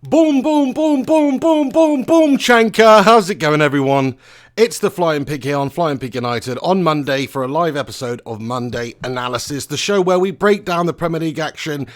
Boom, boom, boom, boom, boom, boom, boom, Chanka. How's it going, everyone? It's the Flying Pig here on Flying Pig United on Monday for a live episode of Monday Analysis, the show where we break down the Premier League action,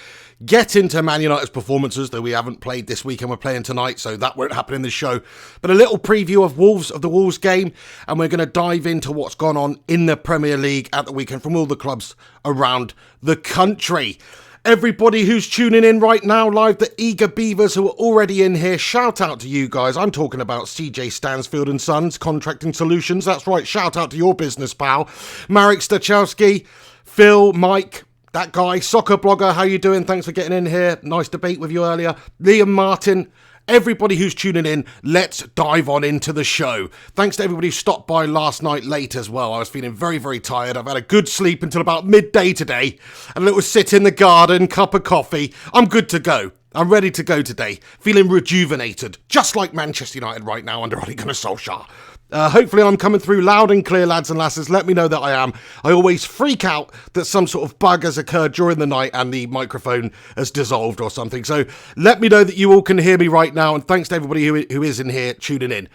get into Man United's performances, though we haven't played this week and we're playing tonight, so that won't happen in the show. But a little preview of the Wolves game, and we're going to dive into what's gone on in the Premier League at the weekend from all the clubs around the country. Everybody who's tuning in right now live, the eager beavers who are already in here, shout out to you guys. I'm talking about CJ Stansfield and Sons Contracting Solutions. That's right, shout out to your business pal. Marek Stachowski, Phil, Mike, that guy, soccer blogger, how you doing? Thanks for getting in here. Nice debate with you earlier. Liam Martin. Everybody who's tuning in, let's dive on into the show. Thanks to everybody who stopped by last night late as well. I was feeling very, very tired. I've had a good sleep until about midday today. A little sit in the garden, cup of coffee. I'm good to go. I'm ready to go today. Feeling rejuvenated, just like Manchester United right now under Ole Gunnar Solskjaer. Hopefully I'm coming through loud and clear, lads and lasses. Let me know that I am. I always freak out that some sort of bug has occurred during the night and the microphone has dissolved or something. So let me know that you all can hear me right now. And thanks to everybody who is in here tuning in.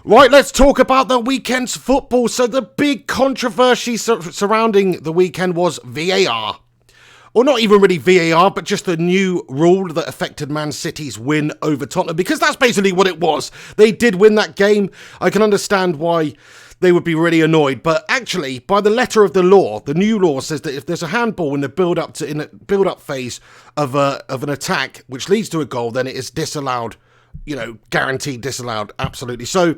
Right, let's talk about the weekend's football. So the big controversy surrounding the weekend was VAR. Or not even really VAR, but just the new rule that affected Man City's win over Tottenham. Because that's basically what it was. They did win that game. I can understand why they would be really annoyed. But actually, by the letter of the law, the new law says that if there's a handball in the build-up phase of an attack, which leads to a goal, then it is disallowed. Guaranteed disallowed. Absolutely. So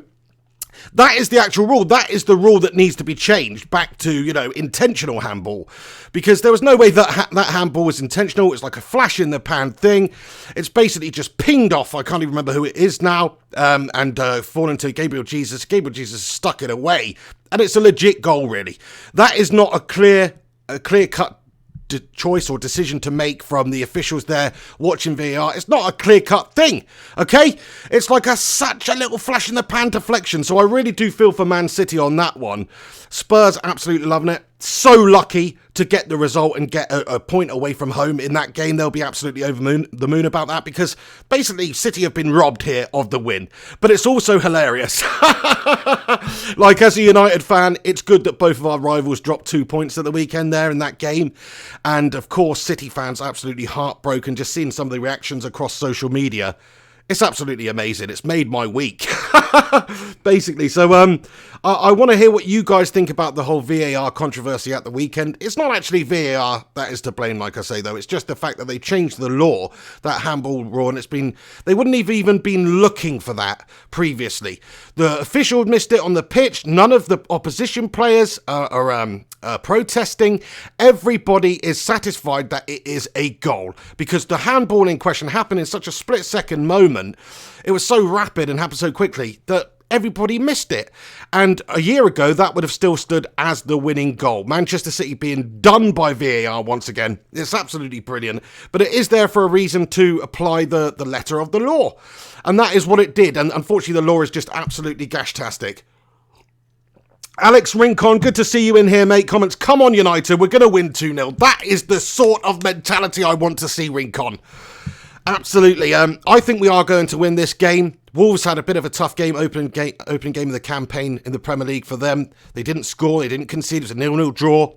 that is the actual rule. That is the rule that needs to be changed back to, intentional handball. Because there was no way that that handball was intentional. It was like a flash in the pan thing. It's basically just pinged off. I can't even remember who it is now. And fallen to Gabriel Jesus. Gabriel Jesus stuck it away. And it's a legit goal, really. That is not a clear-cut choice or decision to make from the officials there watching VAR. It's not a clear-cut thing, okay? It's like such a little flash in the pan deflection, so I really do feel for Man City on that one. Spurs absolutely loving it. So lucky to get the result and get a point away from home in that game. They'll be absolutely over the moon about that because basically City have been robbed here of the win. But it's also hilarious. Like, as a United fan, it's good that both of our rivals dropped 2 points at the weekend there in that game. And of course, City fans absolutely heartbroken just seeing some of the reactions across social media. It's absolutely amazing. It's made my week, basically. So I want to hear what you guys think about the whole VAR controversy at the weekend. It's not actually VAR that is to blame, like I say, though. It's just the fact that they changed the law, that handball rule, and they wouldn't have even been looking for that previously. The official missed it on the pitch. None of the opposition players are protesting. Everybody is satisfied that it is a goal because the handball in question happened in such a split-second moment. It was so rapid and happened so quickly that everybody missed it. And a year ago, that would have still stood as the winning goal. Manchester City being done by VAR once again. It's absolutely brilliant. But it is there for a reason to apply the letter of the law. And that is what it did. And unfortunately, the law is just absolutely gashtastic. Alex Rincon, good to see you in here, mate. Comments, come on, United, we're going to win 2-0. That is the sort of mentality I want to see, Rincon. Absolutely. I think we are going to win this game. Wolves had a bit of a tough game, opening game of the campaign in the Premier League for them. They didn't score, they didn't concede, it was a 0-0 draw.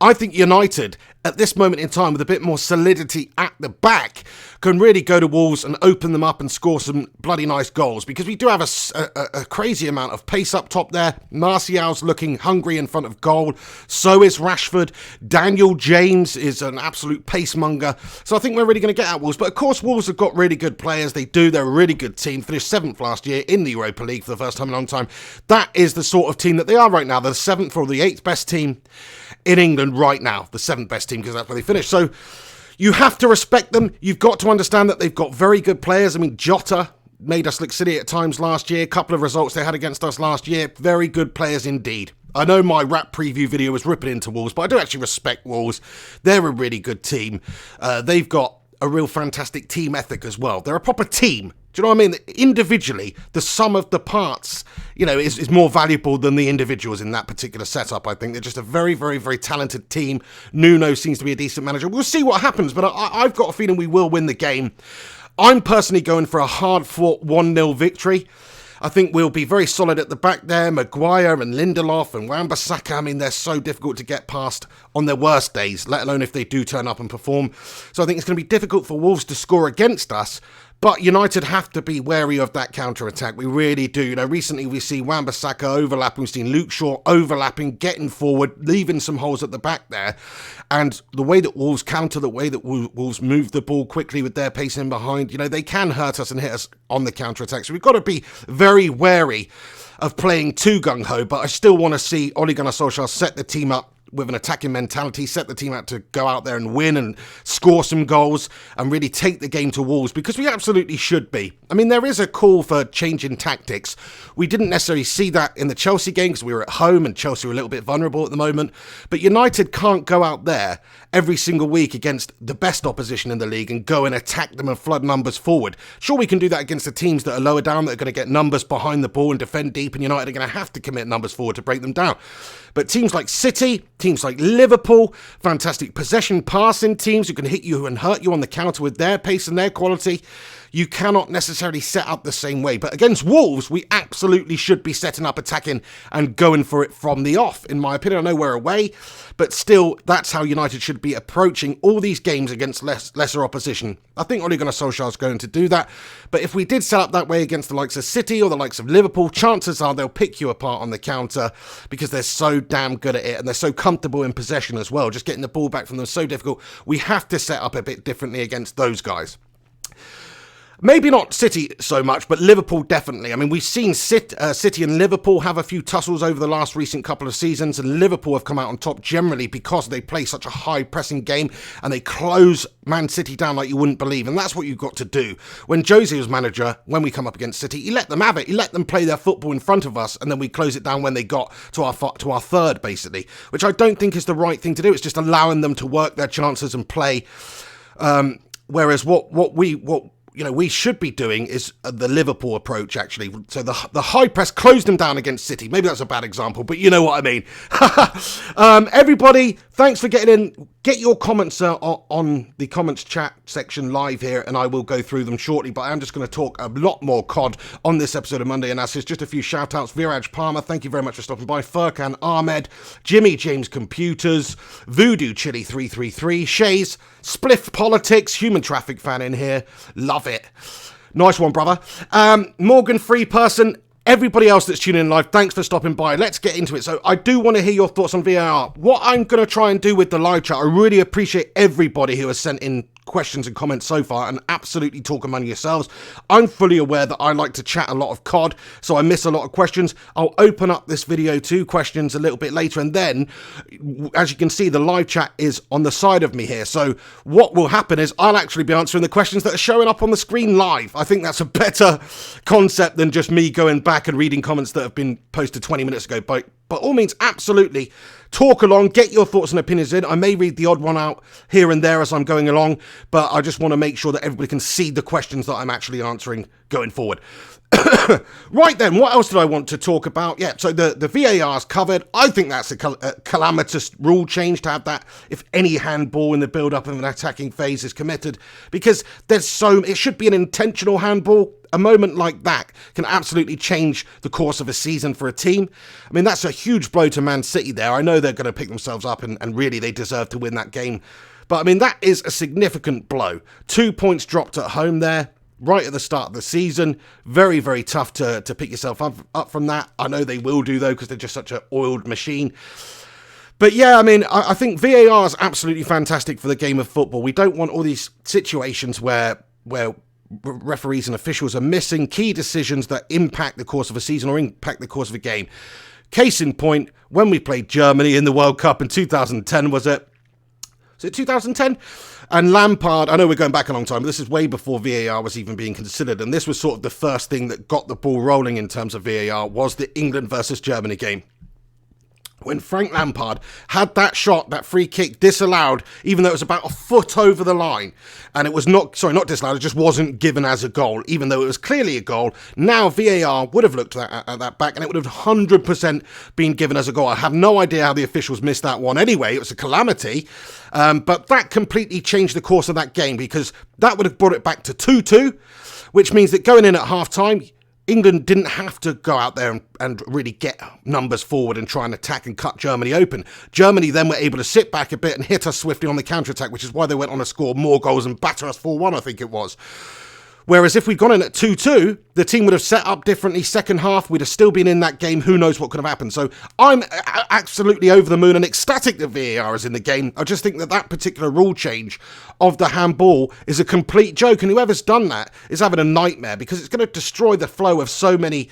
I think United, at this moment in time, with a bit more solidity at the back, can really go to Wolves and open them up and score some bloody nice goals. Because we do have a crazy amount of pace up top there. Martial's looking hungry in front of goal. So is Rashford. Daniel James is an absolute pace monger. So I think we're really going to get at Wolves. But of course, Wolves have got really good players. They do. They're a really good team. Finished 7th last year in the Europa League for the first time in a long time. That is the sort of team that they are right now. They're the 7th or the 8th best team in England right now, the 7th best team, because that's where they finished. So you have to respect them. You've got to understand that they've got very good players. I mean, Jota made us look silly at times last year. A couple of results they had against us last year. Very good players indeed. I know my rap preview video was ripping into Wolves, but I do actually respect Wolves. They're a really good team. They've got a real fantastic team ethic as well. They're a proper team. Do you know what I mean? Individually, the sum of the parts, is more valuable than the individuals in that particular setup, I think. They're just a very, very, very talented team. Nuno seems to be a decent manager. We'll see what happens, but I've got a feeling we will win the game. I'm personally going for a hard-fought 1-0 victory. I think we'll be very solid at the back there. Maguire and Lindelof and Wan-Bissaka, I mean, they're so difficult to get past on their worst days, let alone if they do turn up and perform. So I think it's going to be difficult for Wolves to score against us. But United have to be wary of that counter-attack. We really do. You know, recently we see Wan-Bissaka overlapping. We've seen Luke Shaw overlapping, getting forward, leaving some holes at the back there. And the way that Wolves counter, the way that Wolves move the ball quickly with their pace in behind, you know, they can hurt us and hit us on the counter-attack. So we've got to be very wary of playing too gung-ho. But I still want to see Ole Gunnar Solskjaer set the team up with an attacking mentality, set the team out to go out there and win and score some goals and really take the game to Wolves, because we absolutely should be. I mean, there is a call for changing tactics. We didn't necessarily see that in the Chelsea game because we were at home and Chelsea were a little bit vulnerable at the moment. But United can't go out there every single week against the best opposition in the league and go and attack them and flood numbers forward. Sure, we can do that against the teams that are lower down, that are going to get numbers behind the ball and defend deep, and United are going to have to commit numbers forward to break them down. But teams like City, teams like Liverpool, fantastic possession passing teams who can hit you and hurt you on the counter with their pace and their quality, you cannot necessarily set up the same way. But against Wolves, we absolutely should be setting up, attacking and going for it from the off, in my opinion. I know we're away, but still, that's how United should be approaching all these games against lesser opposition. I think Ole Gunnar Solskjaer is going to do that. But if we did set up that way against the likes of City or the likes of Liverpool, chances are they'll pick you apart on the counter because they're so damn good at it and they're so comfortable in possession as well. Just getting the ball back from them is so difficult. We have to set up a bit differently against those guys. Maybe not City so much, but Liverpool definitely. I mean, we've seen City and Liverpool have a few tussles over the last recent couple of seasons, and Liverpool have come out on top generally because they play such a high-pressing game and they close Man City down like you wouldn't believe, and that's what you've got to do. When Jose was manager, when we come up against City, he let them have it. He let them play their football in front of us, and then we close it down when they got to our third, basically, which I don't think is the right thing to do. It's just allowing them to work their chances and play, whereas what we should be doing is the Liverpool approach, actually. So the high press closed them down against City. Maybe that's a bad example, but you know what I mean. Everybody, thanks for getting in. Get your comments on the comments chat section live here, and I will go through them shortly. But I'm just going to talk a lot more COD on this episode of Monday Analysis. Just a few shout-outs. Viraj Palmer, thank you very much for stopping by. Furkan Ahmed, Jimmy James Computers, Voodoo Chili 333, Shays, Spliff Politics, Human Traffic fan in here. Love it. Nice one, brother. Morgan Free Person, everybody else that's tuning in live, thanks for stopping by. Let's get into it. So I do want to hear your thoughts on VAR. What I'm going to try and do with the live chat, I really appreciate everybody who has sent in questions and comments so far, and absolutely talk among yourselves. I'm fully aware that I like to chat a lot of COD, so I miss a lot of questions. I'll open up this video to questions a little bit later, and then, as you can see, the live chat is on the side of me here. So what will happen is I'll actually be answering the questions that are showing up on the screen live. I think that's a better concept than just me going back and reading comments that have been posted 20 minutes ago. By all means, absolutely talk along, get your thoughts and opinions in. I may read the odd one out here and there as I'm going along, but I just want to make sure that everybody can see the questions that I'm actually answering going forward. Right then, what else did I want to talk about? Yeah, so the VAR's covered. I think that's a calamitous rule change to have that if any handball in the build-up of an attacking phase is committed, because it should be an intentional handball. A moment like that can absolutely change the course of a season for a team. I mean, that's a huge blow to Man City there. I know they're going to pick themselves up and really they deserve to win that game. But I mean, that is a significant blow. 2 points dropped at home there, right at the start of the season. Very, very tough to pick yourself up from that. I know they will do, though, because they're just such an oiled machine. But yeah, I mean, I think VAR is absolutely fantastic for the game of football. We don't want all these situations where referees and officials are missing key decisions that impact the course of a season or impact the course of a game. Case in point, when we played Germany in the World Cup in 2010, was it 2010? And Lampard, I know we're going back a long time, but this is way before VAR was even being considered, and this was sort of the first thing that got the ball rolling in terms of VAR, was the England versus Germany game. when Frank Lampard had that shot, that free kick disallowed, even though it was about a foot over the line, and it was not disallowed, it just wasn't given as a goal, even though it was clearly a goal. Now VAR would have looked at that back, and it would have 100% been given as a goal. I have no idea how the officials missed that one anyway. It was a calamity, but that completely changed the course of that game, because that would have brought it back to 2-2, which means that going in at half-time, England didn't have to go out there and really get numbers forward and try and attack and cut Germany open. Germany then were able to sit back a bit and hit us swiftly on the counter-attack, which is why they went on to score more goals and batter us 4-1, I think it was. Whereas if we'd gone in at 2-2, the team would have set up differently. Second half, we'd have still been in that game. Who knows what could have happened? So I'm absolutely over the moon and ecstatic that VAR is in the game. I just think that particular rule change of the handball is a complete joke. And whoever's done that is having a nightmare, because it's going to destroy the flow of so many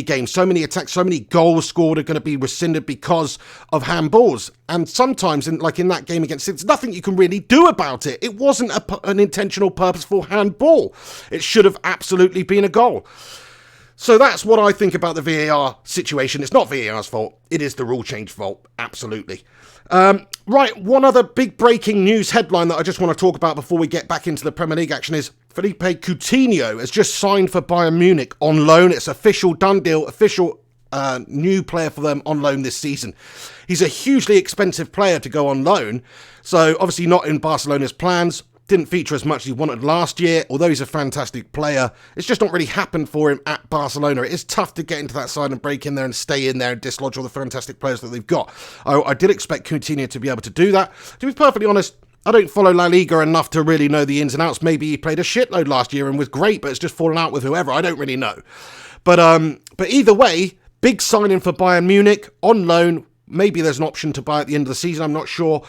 games, so many attacks, so many goals scored are going to be rescinded because of handballs. And sometimes, in that game against City, there's nothing you can really do about it. It wasn't an intentional, purposeful handball. It should have absolutely been a goal. So that's what I think about the VAR situation. It's not VAR's fault. It is the rule change fault. Absolutely. Right, one other big breaking news headline that I just want to talk about before we get back into the Premier League action is Philippe Coutinho has just signed for Bayern Munich on loan. It's official, done deal, official new player for them on loan this season. He's a hugely expensive player to go on loan, so obviously not in Barcelona's plans. Didn't feature as much as he wanted last year, although he's a fantastic player. It's just not really happened for him at Barcelona. It is tough to get into that side and break in there and stay in there and dislodge all the fantastic players that they've got. I did expect Coutinho to be able to do that. To be perfectly honest, I don't follow La Liga enough to really know the ins and outs. Maybe he played a shitload last year and was great, but it's just fallen out with whoever. I don't really know. But either way, big signing for Bayern Munich on loan. Maybe there's an option to buy at the end of the season. I'm not sure.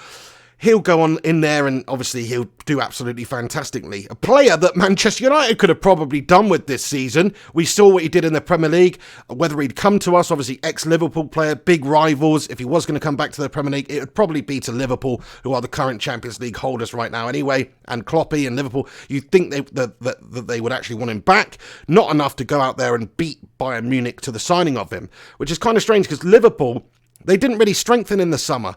He'll go on in there and obviously he'll do absolutely fantastically. A player that Manchester United could have probably done with this season. We saw what he did in the Premier League. Whether he'd come to us, obviously ex-Liverpool player, big rivals. If he was going to come back to the Premier League, it would probably be to Liverpool, who are the current Champions League holders right now anyway. And Kloppy and Liverpool, you'd think that they would actually want him back. Not enough to go out there and beat Bayern Munich to the signing of him, which is kind of strange because Liverpool, they didn't really strengthen in the summer.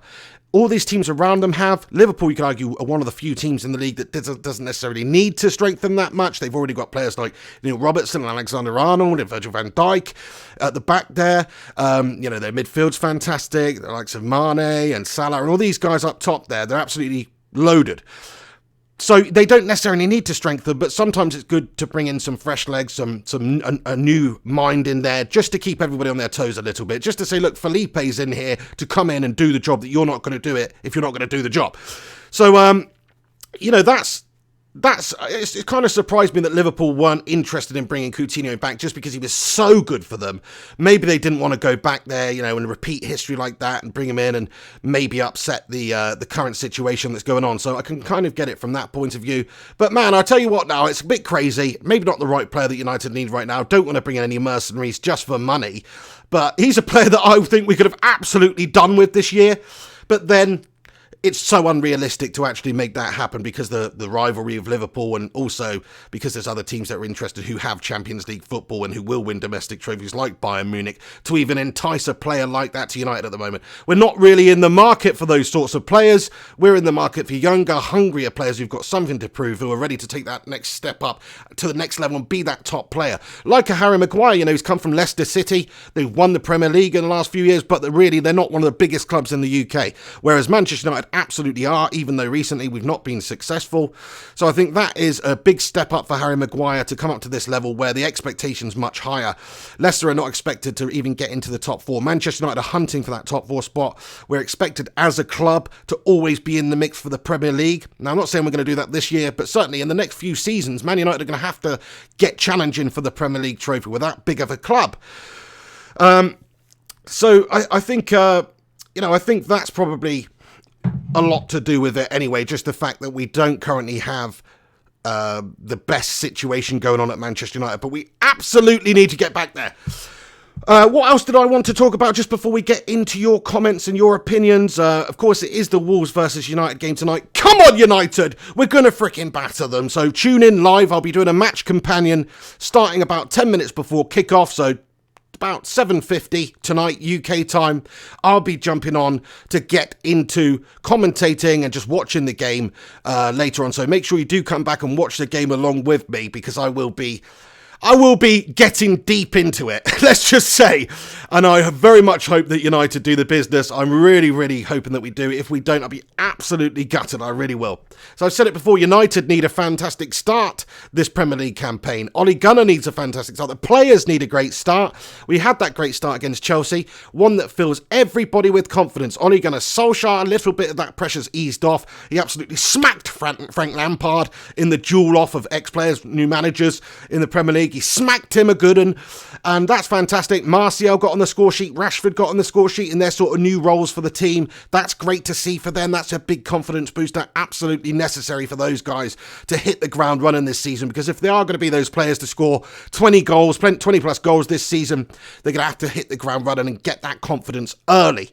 All these teams around them have. Liverpool, you could argue, are one of the few teams in the league that doesn't necessarily need to strengthen that much. They've already got players like Neil Robertson and Alexander-Arnold and Virgil van Dijk at the back there. Their midfield's fantastic. The likes of Mane and Salah and all these guys up top there, they're absolutely loaded. So they don't necessarily need to strengthen, but sometimes it's good to bring in some fresh legs, a new mind in there, just to keep everybody on their toes a little bit. Just to say, look, Felipe's in here to come in and do the job that you're not going to do it if you're not going to do the job. So, it kind of surprised me that Liverpool weren't interested in bringing Coutinho back just because he was so good for them. Maybe they didn't want to go back there, and repeat history like that and bring him in and maybe upset the current situation that's going on. So I can kind of get it from that point of view. But man, I tell you what now, it's a bit crazy. Maybe not the right player that United need right now. Don't want to bring in any mercenaries just for money. But he's a player that I think we could have absolutely done with this year. But then it's so unrealistic to actually make that happen because the rivalry of Liverpool, and also because there's other teams that are interested who have Champions League football and who will win domestic trophies like Bayern Munich, to even entice a player like that to United at the moment. We're not really in the market for those sorts of players. We're in the market for younger, hungrier players who've got something to prove, who are ready to take that next step up to the next level and be that top player. Like a Harry Maguire, he's come from Leicester City. They've won the Premier League in the last few years, but they're not one of the biggest clubs in the UK. Whereas Manchester United absolutely are, even though recently we've not been successful. So I think that is a big step up for Harry Maguire to come up to this level where the expectation's much higher. Leicester are not expected to even get into the top four. Manchester United are hunting for that top four spot. We're expected as a club to always be in the mix for the Premier League. Now, I'm not saying we're going to do that this year, but certainly in the next few seasons, Man United are going to have to get challenging for the Premier League trophy with that big of a club. So I think, I think that's probably a lot to do with it anyway, just the fact that we don't currently have the best situation going on at Manchester United, but we absolutely need to get back there. What else did I want to talk about just before we get into your comments and your opinions? Of course, it is the Wolves versus United game tonight. Come on, United! We're going to fricking batter them. So tune in live. I'll be doing a match companion starting about 10 minutes before kickoff, so about 7:50 tonight UK time, I'll be jumping on to get into commentating and just watching the game later on. So make sure you do come back and watch the game along with me, because I will be getting deep into it, let's just say. And I very much hope that United do the business. I'm really, really hoping that we do. If we don't, I'll be absolutely gutted. I really will. So I've said it before, United need a fantastic start this Premier League campaign. Ole Gunnar needs a fantastic start. The players need a great start. We had that great start against Chelsea, one that fills everybody with confidence. Ole Gunnar Solskjaer, a little bit of that pressure's eased off. He absolutely smacked Frank Lampard in the duel off of ex-players, new managers in the Premier League. He smacked him a good one, and that's fantastic. Martial got on the score sheet, Rashford got on the score sheet in their sort of new roles for the team. That's great to see for them. That's a big confidence booster, absolutely necessary for those guys to hit the ground running this season, because if they are going to be those players to score 20 plus goals this season, they're going to have to hit the ground running and get that confidence early.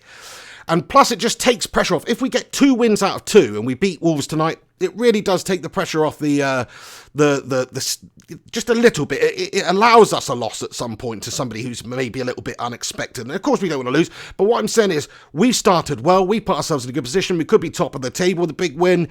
And plus, it just takes pressure off. If we get 2 wins out of 2 and we beat Wolves tonight, it really does take the pressure off the just a little bit. It allows us a loss at some point to somebody who's maybe a little bit unexpected. And of course, we don't want to lose. But what I'm saying is, we've started well. We put ourselves in a good position. We could be top of the table with a big win.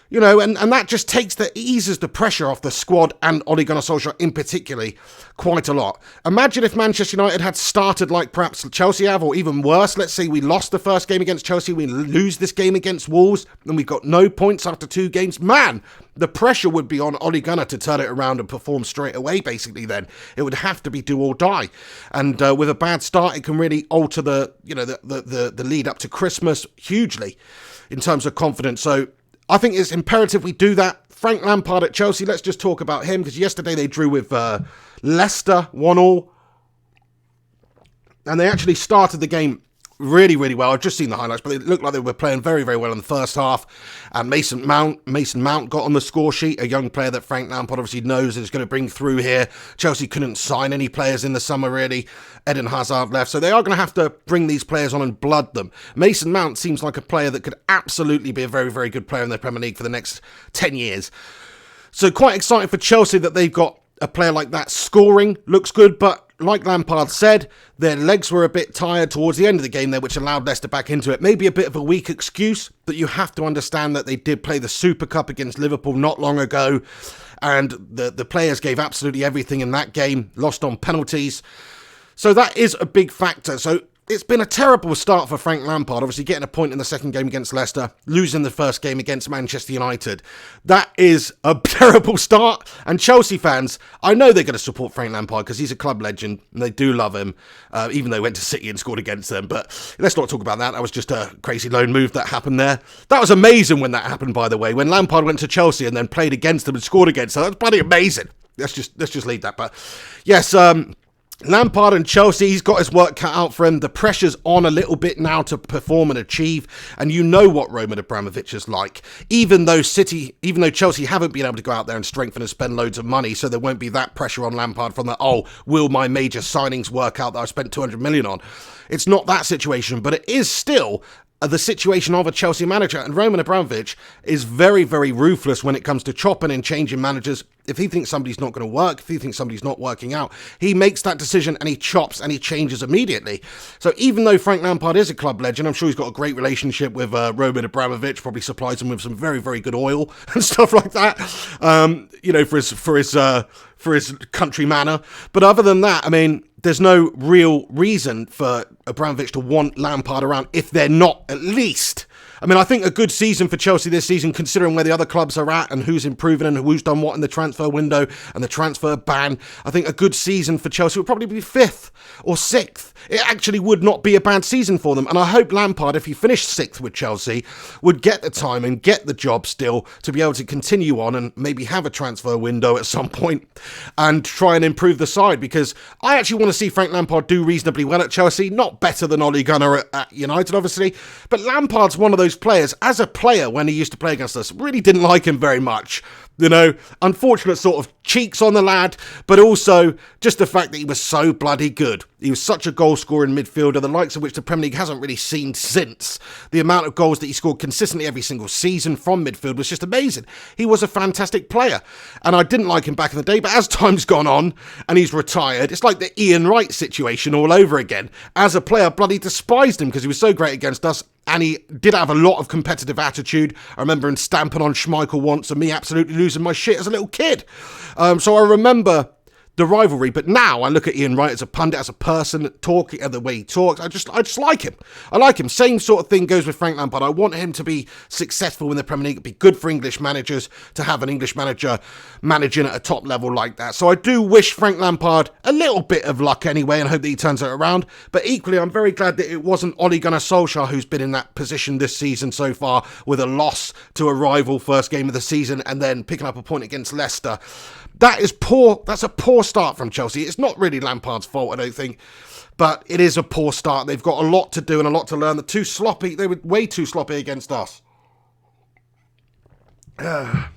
You know, and that just eases the pressure off the squad and Ole Gunnar Solskjaer in particular quite a lot. Imagine if Manchester United had started like perhaps Chelsea have, or even worse. Let's say we lost the first game against Chelsea, we lose this game against Wolves, and we've got no points after 2 games. Man, the pressure would be on Ole Gunnar to turn it around and perform straight away, basically then. It would have to be do or die. And with a bad start, it can really alter the lead up to Christmas hugely in terms of confidence. So I think it's imperative we do that. Frank Lampard at Chelsea, let's just talk about him, because yesterday they drew with Leicester 1-1. And they actually started the game really, really well. I've just seen the highlights, but it looked like they were playing very, very well in the first half. And Mason Mount got on the score sheet, a young player that Frank Lampard obviously knows is going to bring through here. Chelsea couldn't sign any players in the summer, really. Eden Hazard left, so they are going to have to bring these players on and blood them. Mason Mount seems like a player that could absolutely be a very, very good player in the Premier League for the next 10 years. So quite exciting for Chelsea that they've got a player like that scoring. Looks good, but like Lampard said, their legs were a bit tired towards the end of the game there, which allowed Leicester back into it. Maybe a bit of a weak excuse, but you have to understand that they did play the Super Cup against Liverpool not long ago, and the players gave absolutely everything in that game, lost on penalties. So that is a big factor. So it's been a terrible start for Frank Lampard, obviously getting a point in the second game against Leicester, losing the first game against Manchester United. That is a terrible start. And Chelsea fans, I know they're going to support Frank Lampard because he's a club legend and they do love him, even though he went to City and scored against them. But let's not talk about that. That was just a crazy loan move that happened there. That was amazing when that happened, by the way, when Lampard went to Chelsea and then played against them and scored against them. That's bloody amazing. Let's just leave that. But yes, Lampard and Chelsea, he's got his work cut out for him. The pressure's on a little bit now to perform and achieve. And you know what Roman Abramovich is like. Even though Chelsea haven't been able to go out there and strengthen and spend loads of money, so there won't be that pressure on Lampard from the, will my major signings work out that I spent 200 million on? It's not that situation, but it is still the situation of a Chelsea manager, and Roman Abramovich is very, very ruthless when it comes to chopping and changing managers. If he thinks somebody's not going to work, if he thinks somebody's not working out, he makes that decision and he chops and he changes immediately. So even though Frank Lampard is a club legend, I'm sure he's got a great relationship with Roman Abramovich, probably supplies him with some very, very good oil and stuff like that, for his country manner. But other than that, I mean, there's no real reason for Abramovich to want Lampard around if they're not at least. I mean, I think a good season for Chelsea this season, considering where the other clubs are at and who's improving and who's done what in the transfer window and the transfer ban, I think a good season for Chelsea would probably be 5th or 6th. It actually would not be a bad season for them. And I hope Lampard, if he finished 6th with Chelsea, would get the time and get the job still to be able to continue on and maybe have a transfer window at some point and try and improve the side, because I actually want to see Frank Lampard do reasonably well at Chelsea. Not better than Ole Gunnar at United, obviously, but Lampard's one of those those players, as a player when he used to play against us, really didn't like him very much. You know, unfortunate sort of cheeks on the lad, but also just the fact that he was so bloody good. He was such a goal scorer in midfielder, the likes of which the Premier League hasn't really seen since. The amount of goals that he scored consistently every single season from midfield was just amazing. He was a fantastic player, and I didn't like him back in the day, but as time's gone on and he's retired, it's like the Ian Wright situation all over again. As a player, bloody despised him because he was so great against us. And he did have a lot of competitive attitude. I remember him stamping on Schmeichel once and me absolutely losing my shit as a little kid. So I remember the rivalry. But now I look at Ian Wright as a pundit, as a person, talking the way he talks. I just like him. I like him. Same sort of thing goes with Frank Lampard. I want him to be successful in the Premier League. It'd be good for English managers to have an English manager managing at a top level like that. So I do wish Frank Lampard a little bit of luck anyway and hope that he turns it around. But equally, I'm very glad that it wasn't Ole Gunnar Solskjaer who's been in that position this season so far with a loss to a rival first game of the season and then picking up a point against Leicester. That is poor. That's a poor start from Chelsea. It's not really Lampard's fault, I don't think, but it is a poor start. They've got a lot to do and a lot to learn. They're too sloppy. They were way too sloppy against us. Right,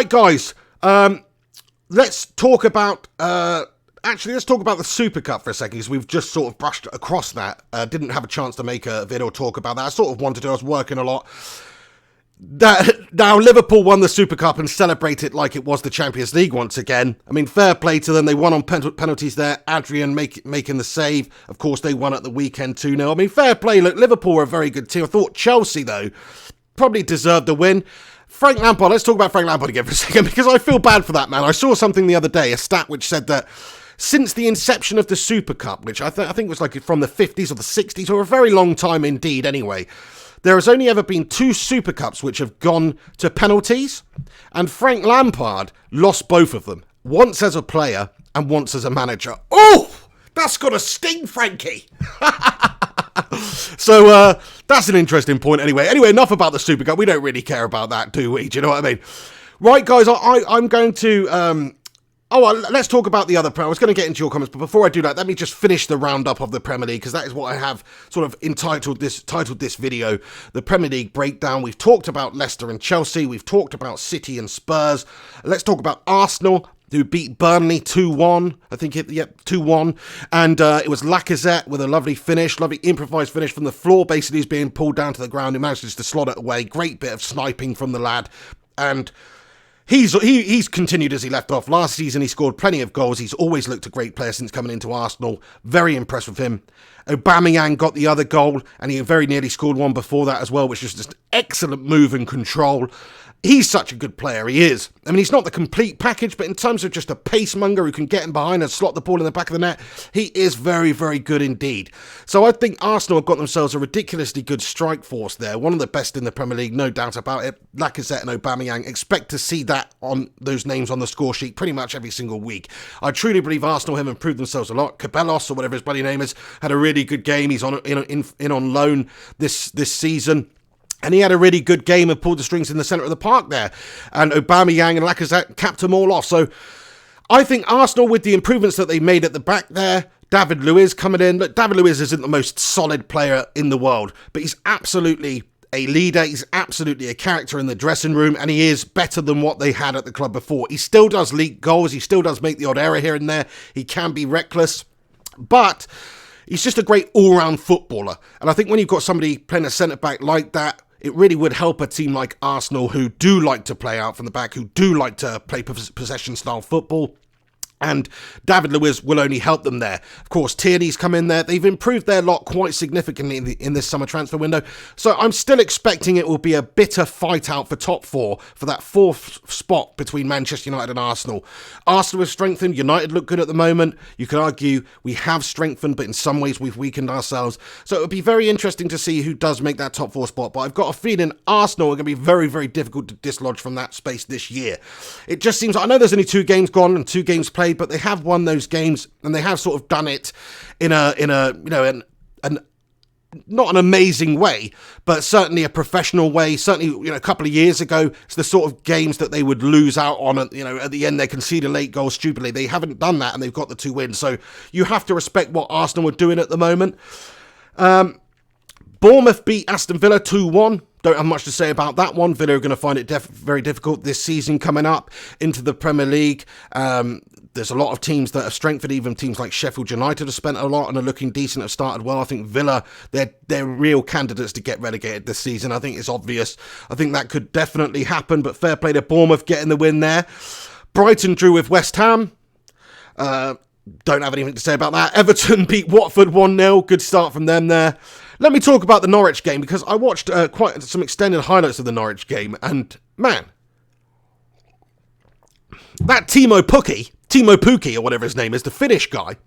guys. Let's talk about... let's talk about the Super Cup for a second, because we've just sort of brushed across that. Didn't have a chance to make a video talk about that. I sort of wanted to. I was working a lot. Now, Liverpool won the Super Cup and celebrated like it was the Champions League once again. I mean, fair play to them. They won on penalties there. Adrian making the save. Of course, they won at the weekend 2-0. I mean, fair play. Look, Liverpool were a very good team. I thought Chelsea, though, probably deserved the win. Frank Lampard, let's talk about Frank Lampard again for a second, because I feel bad for that man. I saw something the other day, a stat which said that since the inception of the Super Cup, which I think was like from the 50s or the 60s, or a very long time indeed anyway, there has only ever been 2 Super Cups which have gone to penalties, and Frank Lampard lost both of them, once as a player and once as a manager. Oh, that's got a sting, Frankie. So that's an interesting point anyway. Anyway, enough about the Super Cup. We don't really care about that, do we? Do you know what I mean? Right, guys, I'm going to... let's talk about the other Premier. I was going to get into your comments, but before I do that, let me just finish the roundup of the Premier League, because that is what I have sort of titled this video, the Premier League breakdown. We've talked about Leicester and Chelsea. We've talked about City and Spurs. Let's talk about Arsenal, who beat Burnley 2-1. I think 2-1. And it was Lacazette with a lovely finish, lovely improvised finish from the floor. Basically, he's being pulled down to the ground. He manages to slot it away. Great bit of sniping from the lad. And He's continued as he left off. Last season, he scored plenty of goals. He's always looked a great player since coming into Arsenal. Very impressed with him. Aubameyang got the other goal, and he very nearly scored one before that as well, which was just excellent move and control. He's such a good player, he is. I mean, he's not the complete package, but in terms of just a pacemonger who can get in behind and slot the ball in the back of the net, he is very, very good indeed. So I think Arsenal have got themselves a ridiculously good strike force there. One of the best in the Premier League, no doubt about it. Lacazette and Aubameyang, expect to see that on those names on the score sheet pretty much every single week. I truly believe Arsenal have improved themselves a lot. Cabellos, or whatever his bloody name is, had a really good game. He's in on loan this season. And he had a really good game and pulled the strings in the centre of the park there. And Aubameyang and Lacazette capped them all off. So I think Arsenal, with the improvements that they made at the back there, David Luiz coming in. Look, David Luiz isn't the most solid player in the world, but he's absolutely a leader. He's absolutely a character in the dressing room, and he is better than what they had at the club before. He still does leak goals. He still does make the odd error here and there. He can be reckless, but he's just a great all-round footballer. And I think when you've got somebody playing a centre-back like that, it really would help a team like Arsenal, who do like to play out from the back, who do like to play possession-style football. And David Luiz will only help them there. Of course, Tierney's come in there. They've improved their lot quite significantly in this summer transfer window. So I'm still expecting it will be a bitter fight out for top 4, for that 4th spot between Manchester United and Arsenal. Arsenal has strengthened. United look good at the moment. You could argue we have strengthened, but in some ways we've weakened ourselves. So it would be very interesting to see who does make that top 4 spot. But I've got a feeling Arsenal are going to be very, very difficult to dislodge from that space this year. It just seems, I know there's only 2 games gone and 2 games played, but they have won those games, and they have sort of done it in a not an amazing way, but certainly a professional way. Certainly, a couple of years ago, it's the sort of games that they would lose out on. At the end, they concede a late goal stupidly. They haven't done that, and they've got the 2 wins. So you have to respect what Arsenal are doing at the moment. Bournemouth beat Aston Villa 2-1. Don't have much to say about that one. Villa are going to find it very difficult this season coming up into the Premier League. There's a lot of teams that have strengthened. Even teams like Sheffield United have spent a lot and are looking decent, have started well. I think Villa, they're real candidates to get relegated this season. I think it's obvious. I think that could definitely happen, but fair play to Bournemouth getting the win there. Brighton drew with West Ham. Don't have anything to say about that. Everton beat Watford 1-0. Good start from them there. Let me talk about the Norwich game, because I watched quite some extended highlights of the Norwich game, and man, that Timo Pukki, or whatever his name is, the Finnish guy,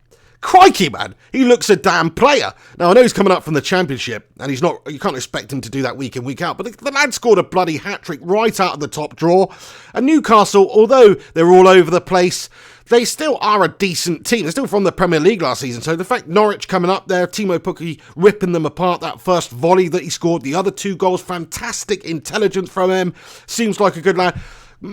crikey, man, he looks a damn player. Now, I know he's coming up from the Championship, and you can't expect him to do that week in, week out, but the lad scored a bloody hat-trick right out of the top drawer. And Newcastle, although they're all over the place, they still are a decent team. They're still from the Premier League last season, so the fact Norwich coming up there, Timo Pukki ripping them apart, that first volley that he scored, the other 2 goals, fantastic intelligence from him, seems like a good lad.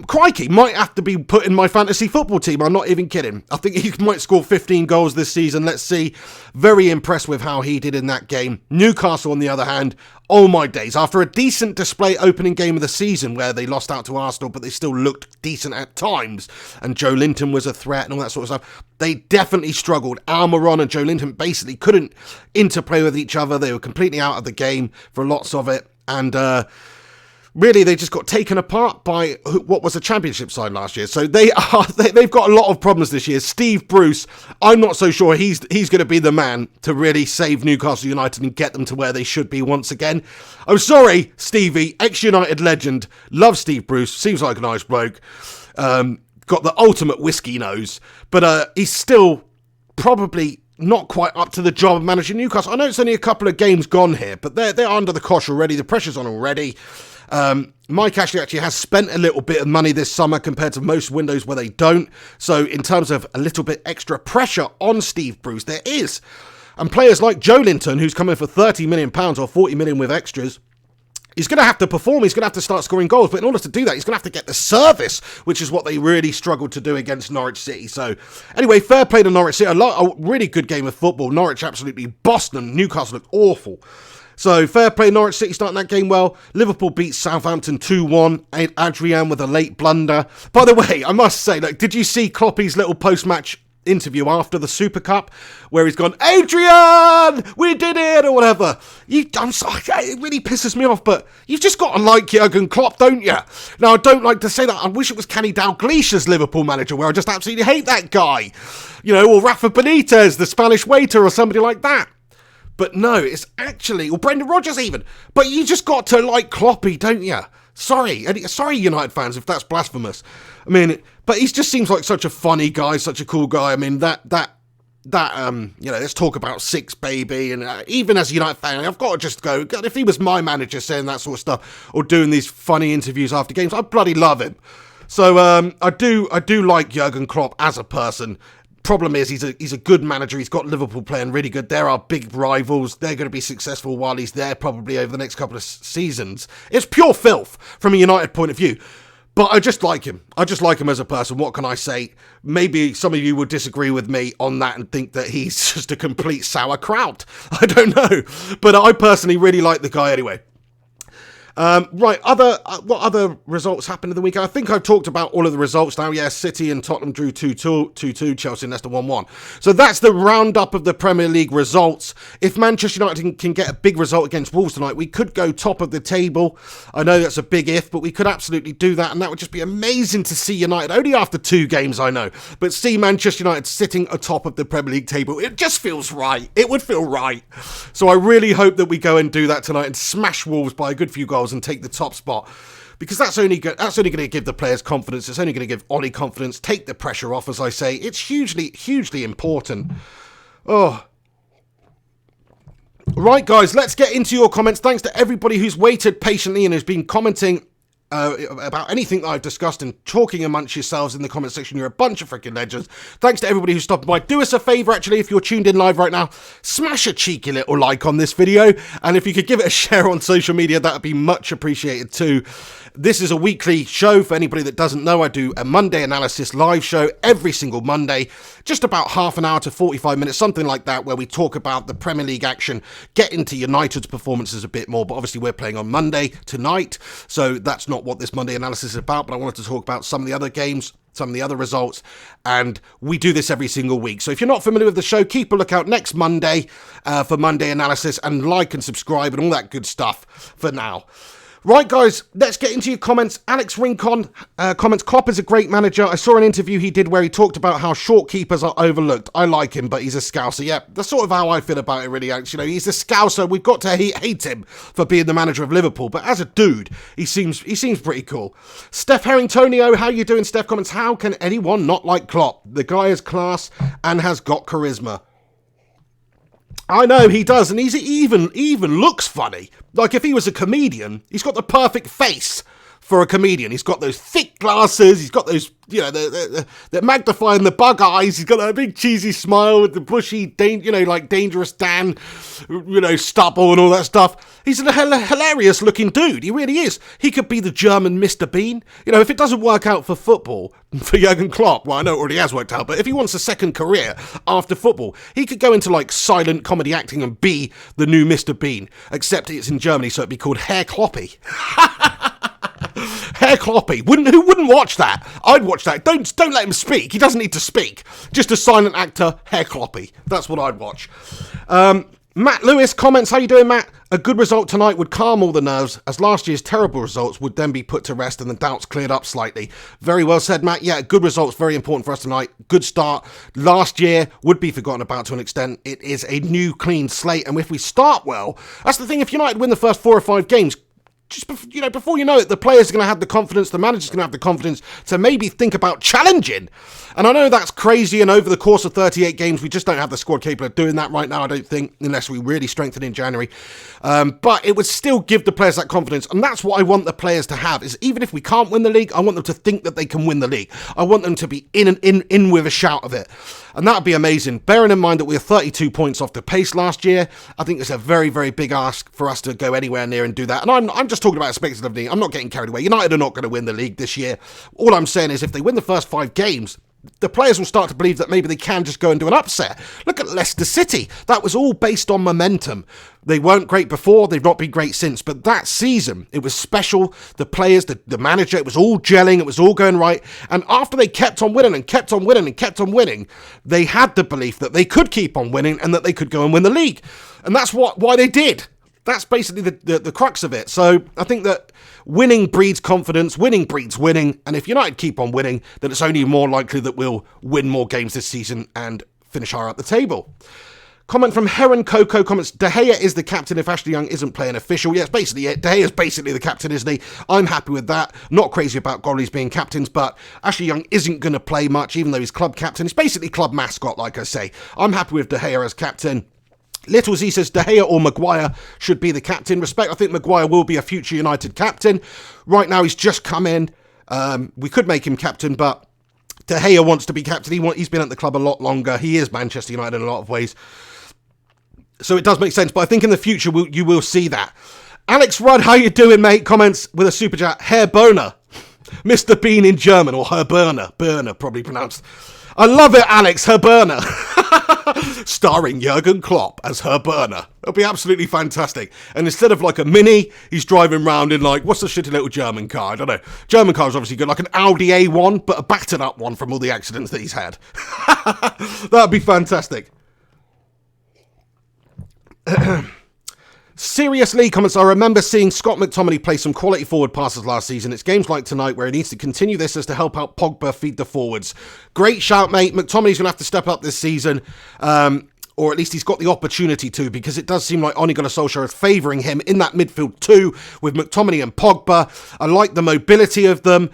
Crikey, might have to be put in my fantasy football team. I'm not even kidding. I think he might score 15 goals this season. Let's see. Very impressed with how he did in that game. Newcastle, on the other hand, oh my days. After a decent display opening game of the season where they lost out to Arsenal, but they still looked decent at times, and Joe Linton was a threat and all that sort of stuff, they definitely struggled. Almiron and Joe Linton basically couldn't interplay with each other. They were completely out of the game for lots of it, and really, they just got taken apart by what was a Championship side last year. So they've got a lot of problems this year. Steve Bruce, I'm not so sure he's going to be the man to really save Newcastle United and get them to where they should be once again. I'm sorry, Stevie, ex-United legend. Love Steve Bruce. Seems like a nice bloke. Got the ultimate whiskey nose. But he's still probably not quite up to the job of managing Newcastle. I know it's only a couple of games gone here, but they're under the cosh already. The pressure's on already. Mike Ashley actually has spent a little bit of money this summer compared to most windows where they don't. So in terms of a little bit extra pressure on Steve Bruce, there is. And players like Joe Linton, who's coming for £30 million or 40 million with extras, he's going to have to perform. He's going to have to start scoring goals. But in order to do that, he's going to have to get the service, which is what they really struggled to do against Norwich City. So anyway, fair play to Norwich City. A really good game of football. Norwich absolutely bossed them. Newcastle looked awful. So, fair play, Norwich City starting that game well. Liverpool beat Southampton 2-1. Adrian with a late blunder. By the way, I must say, did you see Kloppy's little post-match interview after the Super Cup, where he's gone, Adrian, we did it, or whatever? I'm sorry, it really pisses me off, but you've just got to like Jurgen Klopp, don't you? Now, I don't like to say that. I wish it was Kenny Dalglish as Liverpool manager, where I just absolutely hate that guy. Or Rafa Benitez, the Spanish waiter, or somebody like that. But no, it's actually, or Brendan Rodgers even. But you just got to like Kloppy, don't you? Sorry, United fans, if that's blasphemous. I mean, but he just seems like such a funny guy, such a cool guy. I mean, let's talk about six, baby. And even as a United fan, I've got to just go, God, if he was my manager saying that sort of stuff, or doing these funny interviews after games, I'd bloody love him. So I do like Jurgen Klopp as a person. Problem is, he's a good manager. He's got Liverpool playing really good. They're our big rivals. They're going to be successful while he's there, probably over the next couple of seasons. It's pure filth from a United point of view. But I just like him. I just like him as a person. What can I say? Maybe some of you would disagrry with me on that and think that he's just a complete sauerkraut. I don't know. But I personally really like the guy anyway. Right, what other results happened in the weekend? I think I've talked about all of the results now. Yeah, City and Tottenham drew 2-2, Chelsea and Leicester 1-1. So that's the roundup of the Premier League results. If Manchester United can get a big result against Wolves tonight, we could go top of the table. I know that's a big if, but we could absolutely do that, and that would just be amazing to see United, only after 2 games, I know, but see Manchester United sitting atop of the Premier League table. It just feels right. It would feel right. So I really hope that we go and do that tonight and smash Wolves by a good few goals and take the top spot, because that's only going to give the players confidence. It's only going to give Ollie confidence, take the pressure off, as I say. It's hugely important. Oh, right, guys, let's get into your comments. Thanks to everybody who's waited patiently and has been commenting about anything that I've discussed and talking amongst yourselves in the comment section. You're a bunch of freaking legends. Thanks to everybody who's stopped by. Do us a favour, actually, if you're tuned in live right now, smash a cheeky little like on this video, and if you could give it a share on social media, that would be much appreciated too. This is a weekly show. For anybody that doesn't know, I do a Monday analysis live show every single Monday, just about half an hour to 45 minutes, something like that, where we talk about the Premier League action, get into United's performances a bit more, but obviously we're playing on Monday tonight, so that's not what this Monday analysis is about, but I wanted to talk about some of the other games, some of the other results, and we do this every single week. So if you're not familiar with the show, keep a lookout next Monday for Monday analysis, and like and subscribe and all that good stuff for now. Right, guys, let's get into your comments. Alex Rincon comments, Klopp is a great manager. I saw an interview he did where he talked about how short keepers are overlooked. I like him, but he's a scouser. Yeah, that's sort of how I feel about it, really, Alex. You know, he's a scouser. We've got to hate him for being the manager of Liverpool, but as a dude, he seems pretty cool. Steph Harringtonio, how you doing, Steph? Comments, how can anyone not like Klopp? The guy has class and has got charisma. I know he does, and he even looks funny. Like, if he was a comedian, he's got the perfect face for a comedian. He's got those thick glasses, he's got those, you know, the magnifying the bug eyes, he's got that big cheesy smile with the bushy, like Dangerous Dan, you know, stubble and all that stuff. He's a hilarious looking dude, he really is. He could be the German Mr. Bean. You know, if it doesn't work out for football, for Jurgen Klopp, well, I know it already has worked out, but if he wants a second career after football, he could go into, like, silent comedy acting and be the new Mr. Bean, except it's in Germany, so it'd be called Herr Kloppy. Herr Kloppy. Who wouldn't watch that? I'd watch that. Don't let him speak. He doesn't need to speak. Just a silent actor, Herr Kloppy. That's what I'd watch. Matt Lewis comments, how you doing, Matt? A good result tonight would calm all the nerves, as last year's terrible results would then be put to rest and the doubts cleared up slightly. Very well said, Matt. Yeah, good results, very important for us tonight. Good start. Last year would be forgotten about to an extent. It is a new, clean slate, and if we start well, that's the thing, if United win the first 4 or 5 games, just before you know it, the players are going to have the confidence, the manager's going to have the confidence to maybe think about challenging. And I know that's crazy, and over the course of 38 games, we just don't have the squad capable of doing that right now, I don't think, unless we really strengthen in January. But it would still give the players that confidence, and that's what I want the players to have, is even if we can't win the league, I want them to think that they can win the league. I want them to be in with a shout of it. And that would be amazing. Bearing in mind that we were 32 points off the pace last year, I think it's a very, very big ask for us to go anywhere near and do that. And I'm just talking about speculatively. I'm not getting carried away. United are not going to win the league this year. All I'm saying is if they win the first 5 games, the players will start to believe that maybe they can just go and do an upset. Look at Leicester City. That was all based on momentum. They weren't great before, they've not been great since, but that season, it was special. The players, the manager, it was all gelling, it was all going right. And after they kept on winning and kept on winning and kept on winning, they had the belief that they could keep on winning and that they could go and win the league. And that's why they did. That's basically the crux of it. So I think that winning breeds confidence, winning breeds winning, and if United keep on winning, then it's only more likely that we'll win more games this season and finish higher up the table. Comment from Heron Coco comments, De Gea is the captain if Ashley Young isn't playing official. Yes, basically it. De Gea is basically the captain, isn't he? I'm happy with that. Not crazy about goalies being captains, but Ashley Young isn't going to play much, even though he's club captain. He's basically club mascot, like I say. I'm happy with De Gea as captain. Little Z says De Gea or Maguire should be the captain. Respect, I think Maguire will be a future United captain. Right now he's just come in. We could make him captain, but De Gea wants to be captain. He's been at the club a lot longer. He is Manchester United in a lot of ways. So it does make sense, but I think in the future you will see that. Alex Rudd, how you doing, mate? Comments with a super chat. Herr Boner. Mr. Bean in German, or Herr Burner. Burner, probably pronounced. I love it, Alex. Herr Burner. Starring Jurgen Klopp as Herr Burner. It'll be absolutely fantastic. And instead of like a Mini, he's driving around in like, what's the shitty little German car? I don't know. German car's obviously good, like an Audi A1, but a battered up one from all the accidents that he's had. That'd be fantastic. Seriously, comments, I remember seeing Scott McTominay play some quality forward passes last season. It's games like tonight where he needs to continue this as to help out Pogba feed the forwards. Great shout, mate. McTominay's going to have to step up this season. or at least he's got the opportunity to, because it does seem like Ole Gunnar Solskjaer is favouring him in that midfield too, with McTominay and Pogba. I like the mobility of them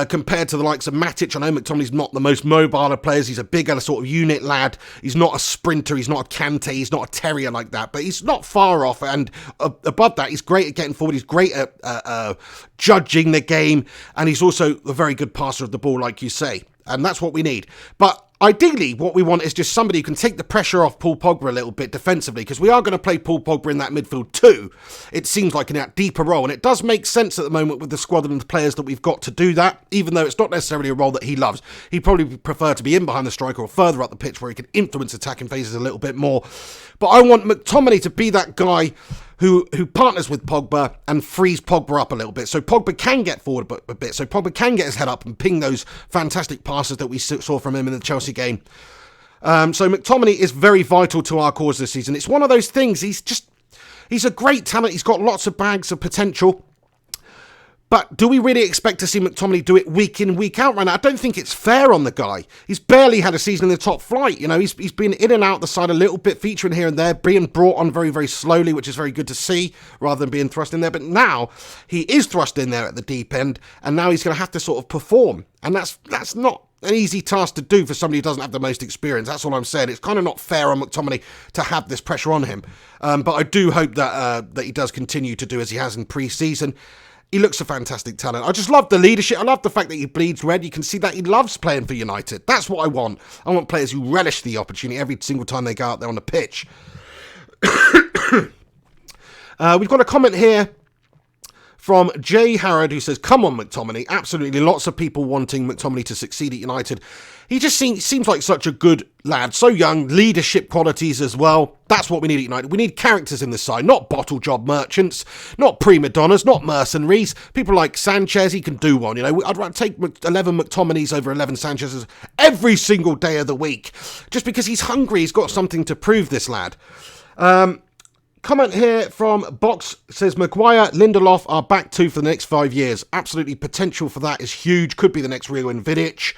compared to the likes of Matic. I know McTominay's not the most mobile of players. He's a bigger sort of unit lad. He's not a sprinter. He's not a Kante. He's not a terrier like that, but he's not far off. And above that, he's great at getting forward. He's great at judging the game. And he's also a very good passer of the ball, like you say. And that's what we need. But ideally, what we want is just somebody who can take the pressure off Paul Pogba a little bit defensively, because we are going to play Paul Pogba in that midfield too. It seems like in that deeper role, and it does make sense at the moment with the squad and the players that we've got to do that, even though it's not necessarily a role that he loves. He'd probably prefer to be in behind the striker or further up the pitch where he can influence attacking phases a little bit more. But I want McTominay to be that guy who partners with Pogba and frees Pogba up a little bit, so Pogba can get forward a bit, so Pogba can get his head up and ping those fantastic passes that we saw from him in the Chelsea game. So McTominay is very vital to our cause this season. It's one of those things, he's a great talent, he's got lots of bags of potential, but do we really expect to see McTominay do it week in, week out right now? I don't think it's fair on the guy. He's barely had a season in the top flight. You know, he's been in and out the side a little bit, featuring here and there, being brought on very, very slowly, which is very good to see, rather than being thrust in there. But now he is thrust in there at the deep end, and now he's going to have to sort of perform. And that's not an easy task to do for somebody who doesn't have the most experience. That's all I'm saying. It's kind of not fair on McTominay to have this pressure on him. But I do hope that he does continue to do as he has in pre-season. He looks a fantastic talent. I just love the leadership. I love the fact that he bleeds red. You can see that he loves playing for United. That's what I want. I want players who relish the opportunity every single time they go out there on the pitch. We've got a comment here from Jay Harrod, who says, come on, McTominay. Absolutely lots of people wanting McTominay to succeed at United. He just seems like such a good lad. So young, leadership qualities as well. That's what we need at United. We need characters in this side, not bottle job merchants, not prima donnas, not mercenaries. People like Sanchez, he can do one. You know, I'd rather take 11 McTominays over 11 Sanchez's every single day of the week. Just because he's hungry, he's got something to prove, this lad. Comment here from Box says, Maguire, Lindelof are back two for the next 5 years. Absolutely, potential for that is huge. Could be the next Rio and Vidic.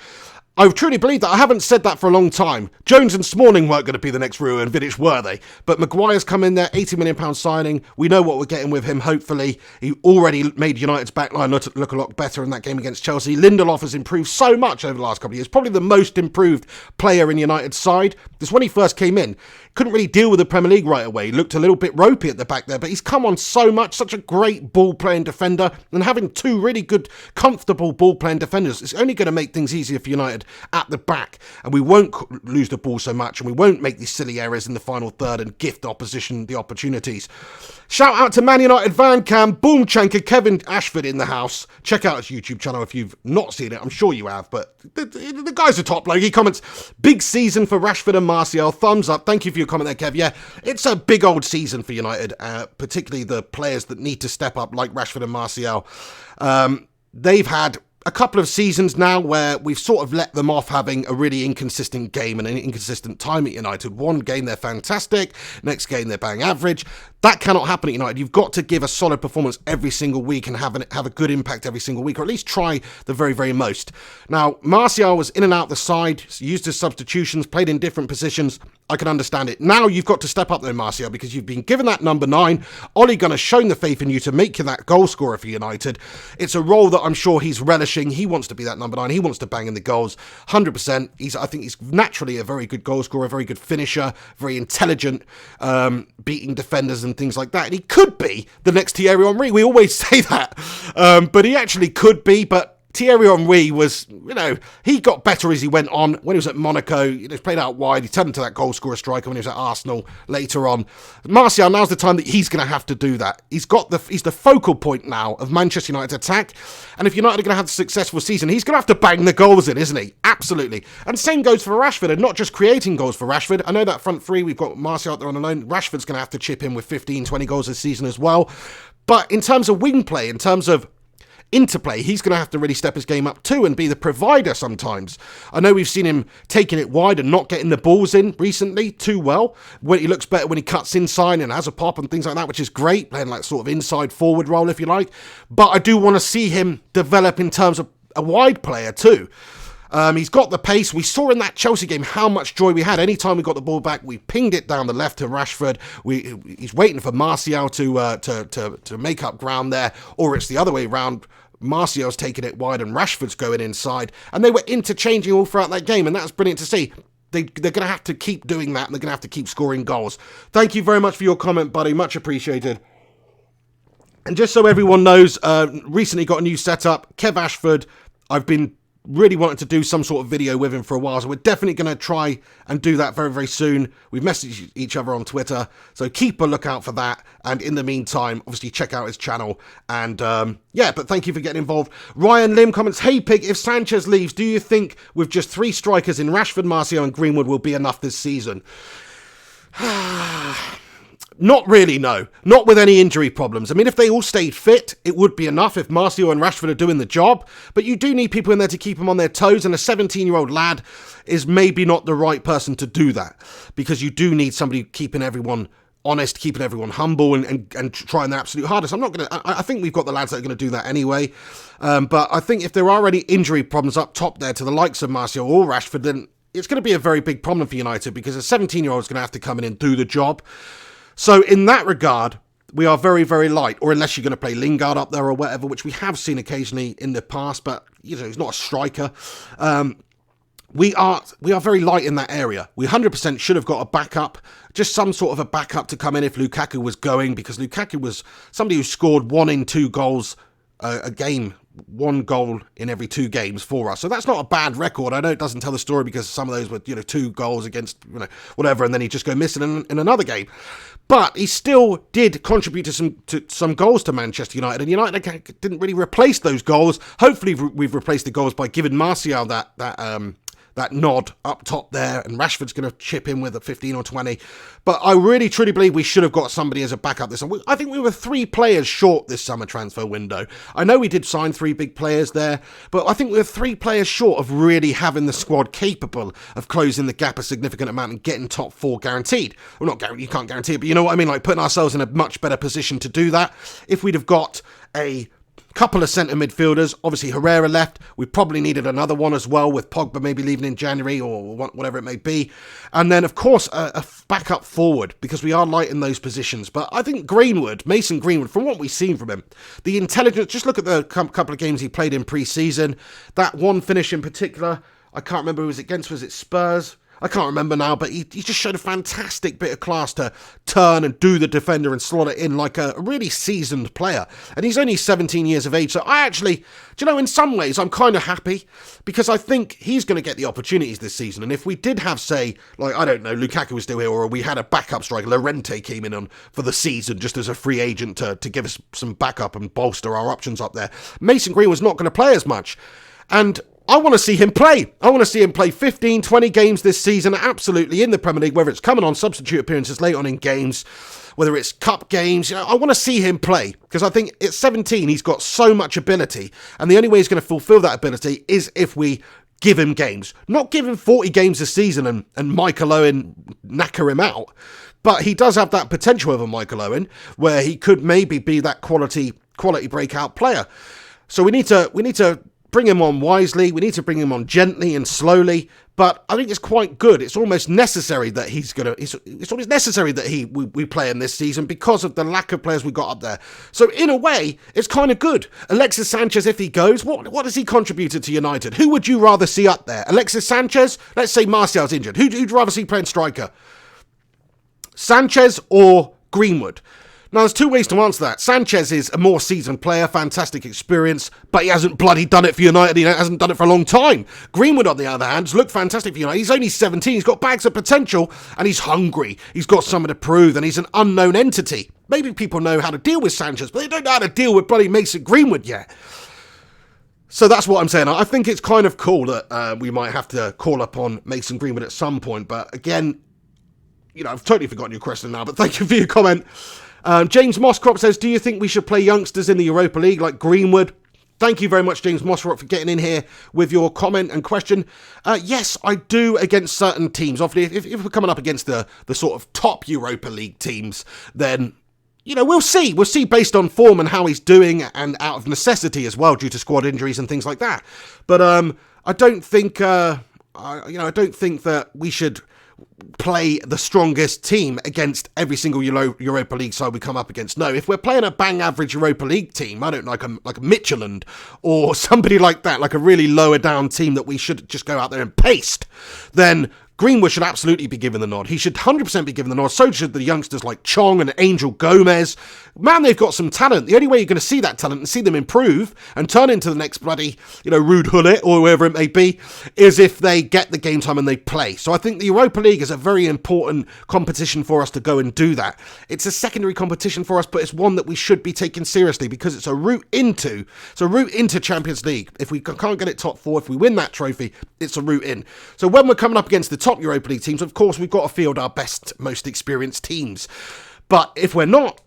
I truly believe that. I haven't said that for a long time. Jones and Smalling weren't going to be the next Rio and Vidic, were they? But Maguire's come in there, £80 million signing. We know what we're getting with him, hopefully. He already made United's backline look a lot better in that game against Chelsea. Lindelof has improved so much over the last couple of years. Probably the most improved player in United's side. Because when he first came in, couldn't really deal with the Premier League right away. He looked a little bit ropey at the back there, but he's come on so much, such a great ball-playing defender, and having two really good, comfortable ball-playing defenders, it's only going to make things easier for United at the back, and we won't lose the ball so much, and we won't make these silly errors in the final third and gift the opposition the opportunities. Shout out to Man United Van Cam, Boom Chanker, Kevin Ashford in the house. Check out his YouTube channel if you've not seen it. I'm sure you have, but the guy's a top bloke. He comments, big season for Rashford and Martial. Thumbs up. Thank you for your comment there, Kev. Yeah, it's a big old season for United, particularly the players that need to step up like Rashford and Martial. They've had a couple of seasons now where we've sort of let them off having a really inconsistent game and an inconsistent time at United. One game they're fantastic, next game they're bang average. That cannot happen at United. You've got to give a solid performance every single week and have a good impact every single week, or at least try the very, very most. Now, Martial was in and out the side, used his substitutions, played in different positions. I can understand it. Now you've got to step up though, Martial, because you've been given that number 9. Ole Gunnar shown the faith in you to make you that goal scorer for United. It's a role that I'm sure he's relishing. He wants to be that number 9. He wants to bang in the goals, 100%. I think he's naturally a very good goal scorer, a very good finisher, very intelligent, beating defenders and things like that. And he could be the next Thierry Henry. We always say that, but he actually could be. But Thierry Henry was, he got better as he went on. When he was at Monaco, he played out wide. He turned into that goal scorer striker when he was at Arsenal later on. Martial, now's the time that he's going to have to do that. He's the focal point now of Manchester United's attack. And if United are going to have a successful season, he's going to have to bang the goals in, isn't he? Absolutely. And same goes for Rashford, and not just creating goals for Rashford. I know that front three, we've got Martial out there on the loan. Rashford's going to have to chip in with 15, 20 goals this season as well. But in terms of wing play, in terms of interplay, he's going to have to really step his game up too and be the provider sometimes. I know we've seen him taking it wide and not getting the balls in recently too well. When he looks better when he cuts inside and has a pop and things like that, which is great, playing like sort of inside forward role if you like. But I do want to see him develop in terms of a wide player too. He's got the pace. We saw in that Chelsea game how much joy we had. Anytime we got the ball back, we pinged it down the left to Rashford. He's waiting for Martial to make up ground there, or it's the other way around. Martial's taking it wide and Rashford's going inside, and they were interchanging all throughout that game, and that's brilliant to see. They're going to have to keep doing that, and they're going to have to keep scoring goals. Thank you very much for your comment, buddy. Much appreciated. And just so everyone knows, recently got a new setup. Kev Ashford, I've been really wanting to do some sort of video with him for a while, so we're definitely going to try and do that very, very soon. We've messaged each other on Twitter, so keep a lookout for that. And in the meantime, obviously check out his channel. And yeah, but thank you for getting involved. Ryan Lim comments, hey Pig, if Sanchez leaves, do you think with just 3 strikers in Rashford, Martial and Greenwood will be enough this season? Not really, no. Not with any injury problems. I mean, if they all stayed fit, it would be enough if Martial and Rashford are doing the job. But you do need people in there to keep them on their toes, and a 17-year-old lad is maybe not the right person to do that, because you do need somebody keeping everyone honest, keeping everyone humble, and trying their absolute hardest. I think we've got the lads that are going to do that anyway. But I think if there are any injury problems up top there to the likes of Martial or Rashford, then it's going to be a very big problem for United, because a 17-year-old is going to have to come in and do the job. So in that regard, we are very, very light, or unless you're going to play Lingard up there or whatever, which we have seen occasionally in the past, but he's not a striker. We are very light in that area. We 100% should have got a backup, just some sort of a backup to come in if Lukaku was going, because Lukaku was somebody who scored 1 in 2 goals a game. 1 goal in every 2 games for us. So that's not a bad record. I know it doesn't tell the story, because some of those were, 2 goals against, whatever, and then he'd just go missing in another game. But he still did contribute to some goals to Manchester United, and United didn't really replace those goals. Hopefully we've replaced the goals by giving Martial that nod up top there, and Rashford's going to chip in with a 15 or 20. But I really, truly believe we should have got somebody as a backup this summer. I think we were 3 players short this summer transfer window. I know we did sign 3 big players there, but I think we were 3 players short of really having the squad capable of closing the gap a significant amount and getting top 4 guaranteed. Well, not guaranteed, you can't guarantee it, but you know what I mean, like putting ourselves in a much better position to do that. If we'd have got a couple of centre midfielders, obviously Herrera left, we probably needed another one as well, with Pogba maybe leaving in January or whatever it may be, and then of course a backup forward, because we are light in those positions. But I think Mason Greenwood, from what we've seen from him, the intelligence, just look at the couple of games he played in pre-season, that one finish in particular, I can't remember who it was against, was it Spurs? I can't remember now, but he just showed a fantastic bit of class to turn and do the defender and slot it in like a really seasoned player. And he's only 17 years of age, so I actually, in some ways, I'm kind of happy, because I think he's going to get the opportunities this season. And if we did have, say, like, I don't know, Lukaku was still here, or we had a backup striker, Llorente came in for the season just as a free agent to give us some backup and bolster our options up there, Mason Greenwood's not going to play as much. And I want to see him play. I want to see him play 15, 20 games this season, absolutely, in the Premier League, whether it's coming on substitute appearances late on in games, whether it's cup games. I want to see him play, because I think at 17, he's got so much ability, and the only way he's going to fulfill that ability is if we give him games. Not give him 40 games a season and Michael Owen knacker him out, but he does have that potential of a Michael Owen, where he could maybe be that quality breakout player. So we need to bring him on wisely, we need to bring him on gently and slowly, but I think it's quite good. It's almost necessary that it's almost necessary that we play him this season, because of the lack of players we got up there. So in a way, it's kind of good. Alexis Sanchez, if he goes, what has he contributed to United? Who would you rather see up there? Alexis Sanchez? Let's say Martial's injured. Who'd you rather see playing striker? Sanchez or Greenwood? Now, there's 2 ways to answer that. Sanchez is a more seasoned player, fantastic experience, but he hasn't bloody done it for United. He hasn't done it for a long time. Greenwood, on the other hand, has looked fantastic for United. He's only 17, he's got bags of potential, and he's hungry. He's got something to prove, and he's an unknown entity. Maybe people know how to deal with Sanchez, but they don't know how to deal with bloody Mason Greenwood yet. So that's what I'm saying. I think it's kind of cool that we might have to call upon Mason Greenwood at some point, but again, I've totally forgotten your question now, but thank you for your comment. James Mosscrop says, do you think we should play youngsters in the Europa League like Greenwood? Thank you very much, James Mosscrop, for getting in here with your comment and question. Yes, I do, against certain teams. Obviously, if we're coming up against the sort of top Europa League teams, then we'll see. We'll see based on form and how he's doing, and out of necessity as well, due to squad injuries and things like that. But I don't think, I don't think that we should play the strongest team against every single Europa League side we come up against. No, if we're playing a bang average Europa League team, I don't like a Midtjylland or somebody like that, like a really lower down team that we should just go out there and paste, then Greenwood should absolutely be given the nod. He should 100% be given the nod. So should the youngsters like Chong and Angel Gomez. Man, they've got some talent. The only way you're going to see that talent and see them improve and turn into the next bloody, Ruud Gullit or whoever it may be, is if they get the game time and they play. So I think the Europa League is a very important competition for us to go and do that. It's a secondary competition for us, but it's one that we should be taking seriously because it's a route into Champions League. If we can't get it top 4, if we win that trophy, it's a route in. So when we're coming up against the top Europa League teams, of course, we've got to field our best, most experienced teams. But if we're not,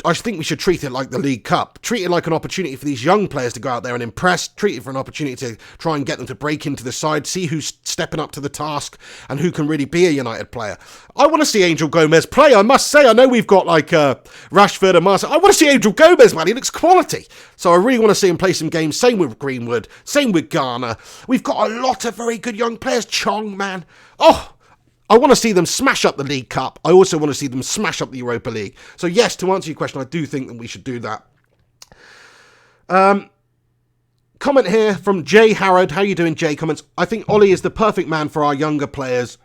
I think we should treat it like the League Cup. Treat it like an opportunity for these young players to go out there and impress. Treat it for an opportunity to try and get them to break into the side, see who's stepping up to the task and who can really be a United player. I want to see Angel Gomez play, I must say. I know we've got like Rashford and Marcel. I want to see Angel Gomez, man. He looks quality. So I really want to see him play some games. Same with Greenwood. Same with Garner. We've got a lot of very good young players. Chong, man. Oh, I want to see them smash up the League Cup. I also want to see them smash up the Europa League. So yes, to answer your question, I do think that we should do that. Comment here from Jay Harrod. How you doing, Jay? Comments, I think Ollie is the perfect man for our younger players.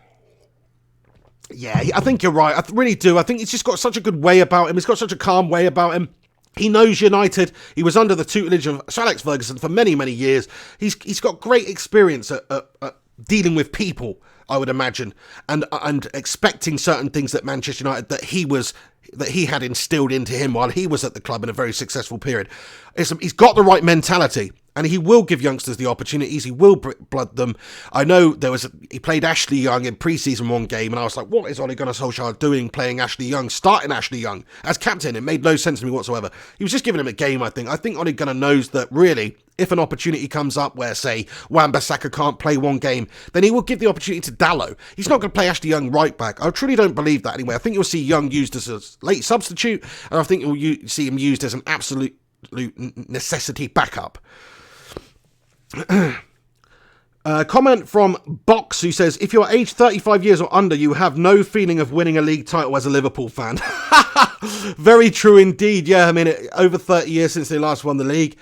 Yeah, I think you're right. I really do. I think he's just got such a good way about him. He's got such a calm way about him. He knows United. He was under the tutelage of Sir Alex Ferguson for many, many years. He's got great experience at dealing with people, I would imagine, and expecting certain things that Manchester United that he had instilled into him while he was at the club in a very successful period. He's got the right mentality, and he will give youngsters the opportunities. He will blood them. I know he played Ashley Young in pre-season one game, and I was like, what is Ole Gunnar Solskjaer doing playing Ashley Young, starting Ashley Young as captain? It made no sense to me whatsoever. He was just giving him a game, I think. I think Ole Gunnar knows that really, if an opportunity comes up where, say, Wan-Bissaka can't play one game, then he will give the opportunity to Dalot. He's not going to play Ashley Young right back. I truly don't believe that anyway. I think you'll see Young used as a late substitute, and I think you'll see him used as an absolute necessity backup. Comment from Box, who says, if you're aged 35 years or under, you have no feeling of winning a league title as a Liverpool fan. Very true indeed. Yeah, I mean, over 30 years since they last won the league.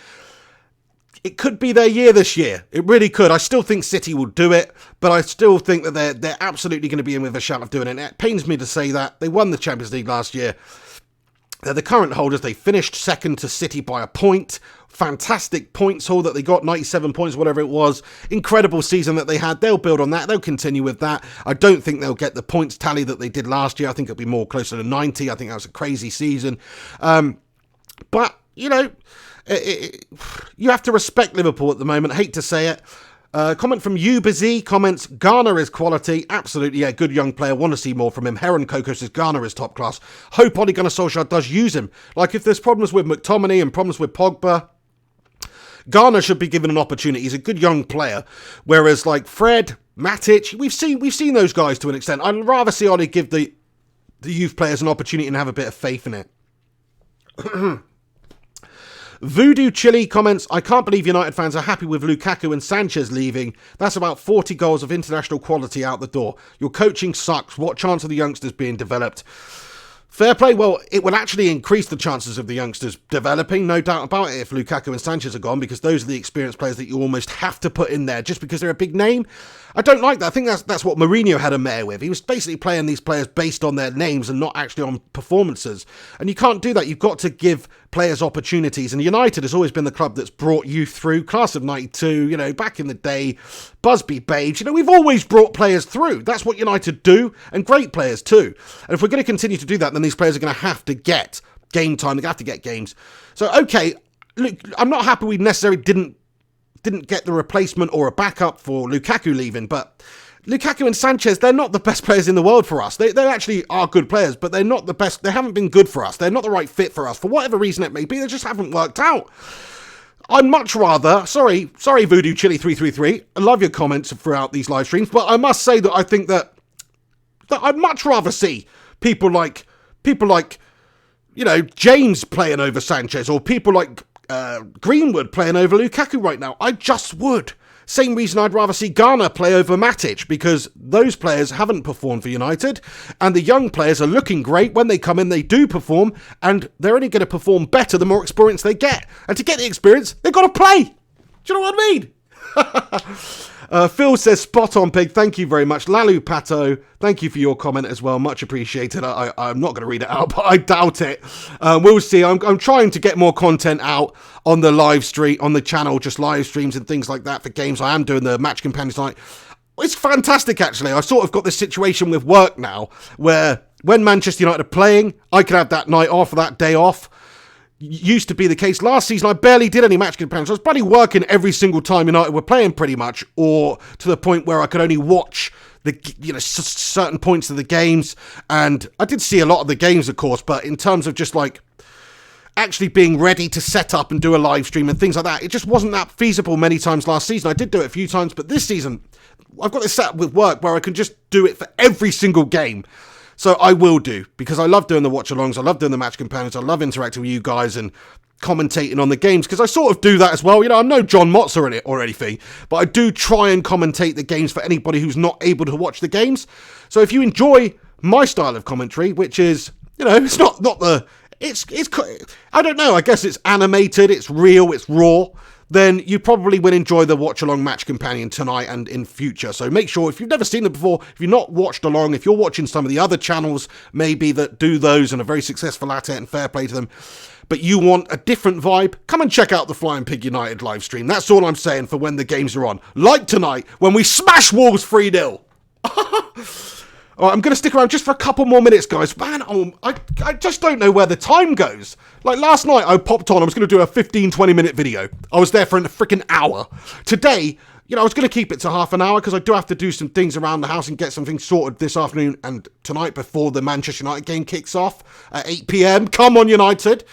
It could be their year this year. It really could. I still think City will do it, but I still think that they're absolutely going to be in with a shout of doing it. And it pains me to say that. They won the Champions League last year. They're the current holders. They finished second to City by a point. Fantastic points haul that they got, 97 points, whatever it was. Incredible season that they had. They'll build on that. They'll continue with that. I don't think they'll get the points tally that they did last year. I think it'll be more closer to 90. I think that was a crazy season. But, you have to respect Liverpool at the moment. I hate to say it. Comment from Ubazee comments, Garner is quality. Absolutely, yeah, good young player. Want to see more from him. Heron Coco says Garner is top class. Hope Ole Gunnar Solskjaer does use him. Like, if there's problems with McTominay and problems with Pogba, Garner should be given an opportunity. He's a good young player. Whereas, like, Fred, Matic, we've seen those guys to an extent. I'd rather see Ole give the youth players an opportunity and have a bit of faith in it. Voodoo Chili comments, I can't believe United fans are happy with Lukaku and Sanchez leaving. That's about 40 goals of international quality out the door. Your coaching sucks. What chance are the youngsters being developed? Fair play. Well, it will actually increase the chances of the youngsters developing, no doubt about it, if Lukaku and Sanchez are gone, because those are the experienced players that you almost have to put in there just because they're a big name. I don't like that. I think that's what Mourinho had a mare with. He was basically playing these players based on their names and not actually on performances. And you can't do that. You've got to give players opportunities. And United has always been the club that's brought youth through. Class of 92, back in the day, Busby Babes. We've always brought players through. That's what United do, and great players too. And if we're going to continue to do that, then these players are going to have to get game time. They're going to have to get games. So, okay, look, I'm not happy we necessarily didn't get the replacement or a backup for Lukaku leaving, but Lukaku and Sanchez, they're not the best players in the world for us. They actually are good players, but they're not the best. They haven't been good for us. They're not the right fit for us. For whatever reason it may be, they just haven't worked out. I'd much rather, sorry Voodoo Chili 333, I love your comments throughout these live streams, but I must say that I think that I'd much rather see people like James playing over Sanchez, or people like Greenwood playing over Lukaku right now. I just would. Same reason I'd rather see Ghana play over Matic, because those players haven't performed for United, and the young players are looking great. When they come in, they do perform, and they're only going to perform better the more experience they get. And to get the experience, they've got to play. Do you know what I mean? Phil says, spot on, Pig. Thank you very much. Lalu Pato, thank you for your comment as well. Much appreciated. I'm not going to read it out, but I doubt it. We'll see. I'm trying to get more content out on the live stream, on the channel, just live streams and things like that for games. I am doing the match companions night. It's fantastic, actually. I've sort of got this situation with work now where when Manchester United are playing, I can have that night off or that day off. Used to be the case. Last season, I barely did any match companions. I was bloody working every single time United were playing, pretty much, or to the point where I could only watch the certain points of the games. And I did see a lot of the games, of course, but in terms of just like actually being ready to set up and do a live stream and things like that, it just wasn't that feasible many times last season. I did do it a few times, but this season, I've got this set up with work where I can just do it for every single game. So I will do, because I love doing the watch-alongs, I love doing the match companions, I love interacting with you guys and commentating on the games, because I sort of do that as well. I'm no John Motzer or anything, but I do try and commentate the games for anybody who's not able to watch the games. So if you enjoy my style of commentary, which is, it's not the... It's I don't know, I guess it's animated, it's real, it's raw, then you probably will enjoy the watch-along match companion tonight and in future. So make sure, if you've never seen it before, if you've not watched along, if you're watching some of the other channels maybe that do those and are very successful at it, and fair play to them, but you want a different vibe, come and check out the Flying Pig United live stream. That's all I'm saying for when the games are on. Like tonight, when we smash Wolves 3-0. All right, I'm going to stick around just for a couple more minutes, guys. Man, I just don't know where the time goes. Like last night, I popped on. I was going to do a 15-20 minute video. I was there for a freaking hour. Today, I was going to keep it to half an hour because I do have to do some things around the house and get some things sorted this afternoon and tonight before the Manchester United game kicks off at 8 p.m. Come on, United.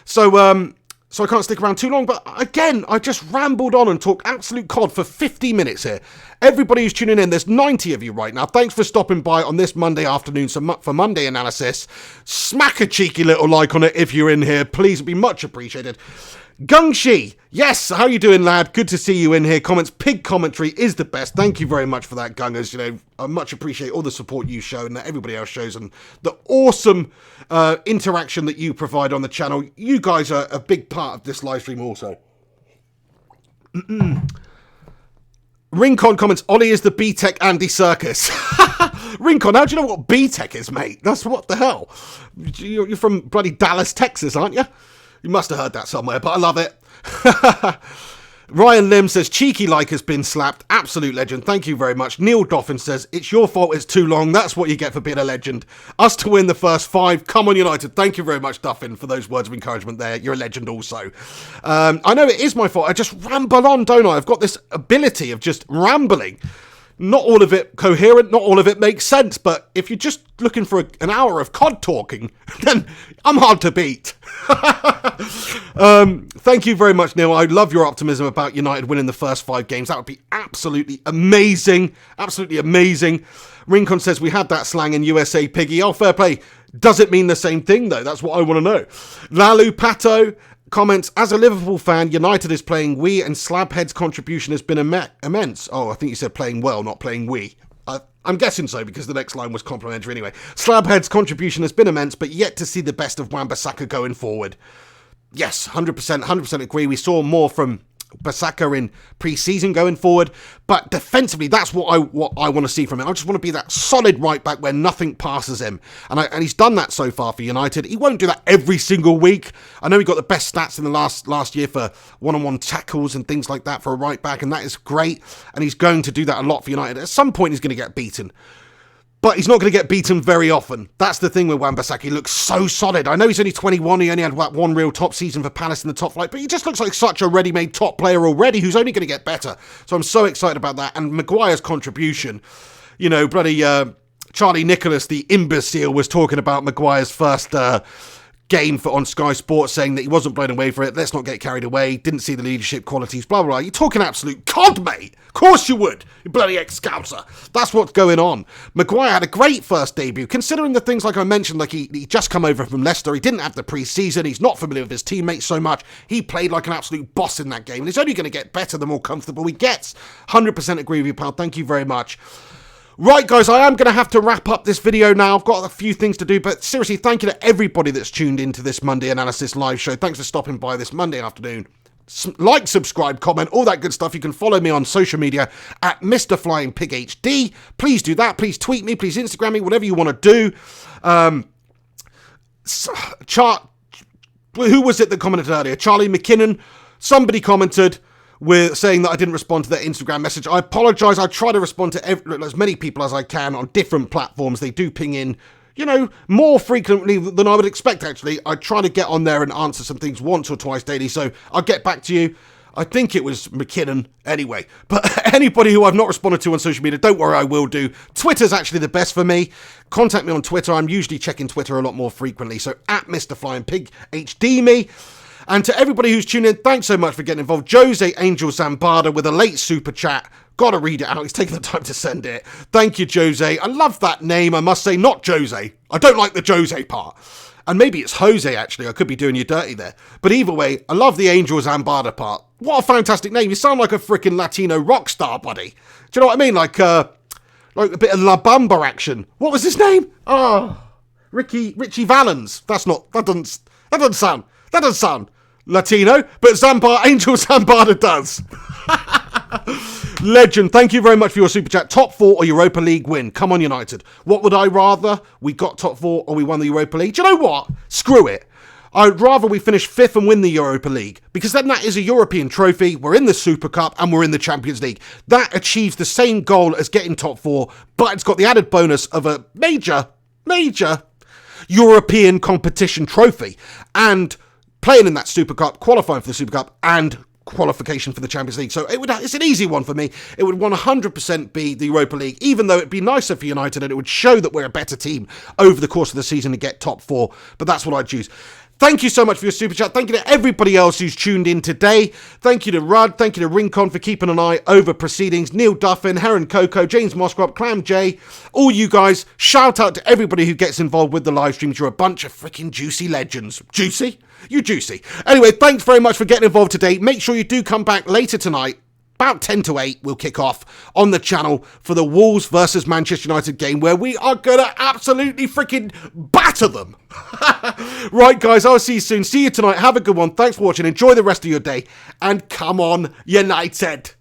So I can't stick around too long. But again, I just rambled on and talked absolute cod for 50 minutes here. Everybody who's tuning in, there's 90 of you right now. Thanks for stopping by on this Monday afternoon for Monday Analysis. Smack a cheeky little like on it if you're in here. Please, it'd be much appreciated. Gungshi, yes, how you doing, lad? Good to see you in here. Comments, pig commentary is the best. Thank you very much for that, Gungers. I much appreciate all the support you show and that everybody else shows, and the awesome interaction that you provide on the channel. You guys are a big part of this live stream also. Rincon comments, Ollie is the B-Tech Andy Serkis. Rincon, how do you know what B-Tech is, mate? That's what the hell. You're from bloody Dallas, Texas, aren't you? You must have heard that somewhere, but I love it. Ryan Lim says, cheeky like has been slapped. Absolute legend. Thank you very much. Neil Doffin says, it's your fault it's too long. That's what you get for being a legend. Us to win the first 5. Come on, United. Thank you very much, Duffin, for those words of encouragement there. You're a legend also. I know it is my fault. I just ramble on, don't I? I've got this ability of just rambling. Not all of it coherent, not all of it makes sense, but if you're just looking for an hour of COD talking, then I'm hard to beat. Thank you very much, Neil. I love your optimism about United winning the first 5 games. That would be absolutely amazing. Absolutely amazing. Rincon says, we had that slang in USA, Piggy. Oh, fair play. Does it mean the same thing, though? That's what I want to know. Lalu Pato comments, as a Liverpool fan, United is playing we, and Slabhead's contribution has been immense. Oh, I think you said playing well, not playing we. I'm guessing so, because the next line was complimentary anyway. Slabhead's contribution has been immense, but yet to see the best of Wan-Bissaka going forward. Yes, 100% agree. We saw more from Bissaka in pre-season going forward, but defensively, that's what I want to see from him. I just want to be that solid right back where nothing passes him, and he's done that so far for United. He won't do that every single week. I know he got the best stats in the last year for one-on-one tackles and things like that for a right back, and that is great, and he's going to do that a lot for United. At some point, he's going to get beaten. But he's not going to get beaten very often. That's the thing with Wan-Bissaka. He looks so solid. I know he's only 21. He only had one real top season for Palace in the top flight. But he just looks like such a ready-made top player already who's only going to get better. So I'm so excited about that. And Maguire's contribution. Bloody Charlie Nicholas, the imbecile, was talking about Maguire's first game on Sky Sports saying that he wasn't blown away for it. Let's not get carried away. Didn't see the leadership qualities, blah, blah, blah. You're talking absolute cod, mate. Of course you would, you bloody ex-Scouser. That's what's going on. Maguire had a great first debut, considering the things like I mentioned, like he just come over from Leicester. He didn't have the pre-season. He's not familiar with his teammates so much. He played like an absolute boss in that game, and he's only going to get better the more comfortable he gets. 100% agree with you, pal. Thank you very much. Right, guys, I am going to have to wrap up this video now. I've got a few things to do, but seriously, thank you to everybody that's tuned into this Monday Analysis live show. Thanks for stopping by this Monday afternoon. Like, subscribe, comment, all that good stuff. You can follow me on social media at Mr. Flying Pig HD. Please do that. Please tweet me. Please Instagram me. Whatever you want to do. Who was it that commented earlier? Charlie McKinnon. Somebody commented with saying that I didn't respond to their Instagram message. I apologise. I try to respond to as many people as I can on different platforms. They do ping in, you know, more frequently than I would expect, actually. I try to get on there and answer some things once or twice daily, so I'll get back to you. I think it was McKinnon anyway. But anybody who I've not responded to on social media, don't worry, I will do. Twitter's actually the best for me. Contact me on Twitter. I'm usually checking Twitter a lot more frequently, so at Mr. Flying Pig HD me. And to everybody who's tuned in, thanks so much for getting involved. Jose Angel Zambada with a late super chat. Gotta read it out. He's taking the time to send it. Thank you, Jose. I love that name, I must say. Not Jose. I don't like the Jose part. And maybe it's Jose, actually. I could be doing you dirty there. But either way, I love the Angel Zambada part. What a fantastic name. You sound like a freaking Latino rock star, buddy. Do you know what I mean? Like a bit of La Bamba action. What was his name? Oh, Richie Valens. That doesn't sound Latino, but Angel Zambada does. Legend, thank you very much for your super chat. Top 4 or Europa League win. Come on, United. What would I rather? We got top 4 or we won the Europa League? Do you know what? Screw it. I'd rather we finish 5th and win the Europa League, because then that is a European trophy. We're in the Super Cup and we're in the Champions League. That achieves the same goal as getting top 4, but it's got the added bonus of a major European competition trophy, and playing in that Super Cup, qualifying for the Super Cup, and qualification for the Champions League. So it's an easy one for me. It would 100% be the Europa League, even though it'd be nicer for United and it would show that we're a better team over the course of the season to get top 4. But that's what I'd choose. Thank you so much for your super chat. Thank you to everybody else who's tuned in today. Thank you to Rudd. Thank you to Rincon for keeping an eye over proceedings. Neil Duffin, Heron Coco, James Moscrop, Clam J, all you guys. Shout out to everybody who gets involved with the live streams. You're a bunch of freaking juicy legends. Juicy? You juicy. Anyway, thanks very much for getting involved today. Make sure you do come back later tonight. About 10 to 8, we'll kick off on the channel for the Wolves versus Manchester United game, where we are going to absolutely freaking batter them. Right, guys, I'll see you soon. See you tonight. Have a good one. Thanks for watching. Enjoy the rest of your day. And come on, United.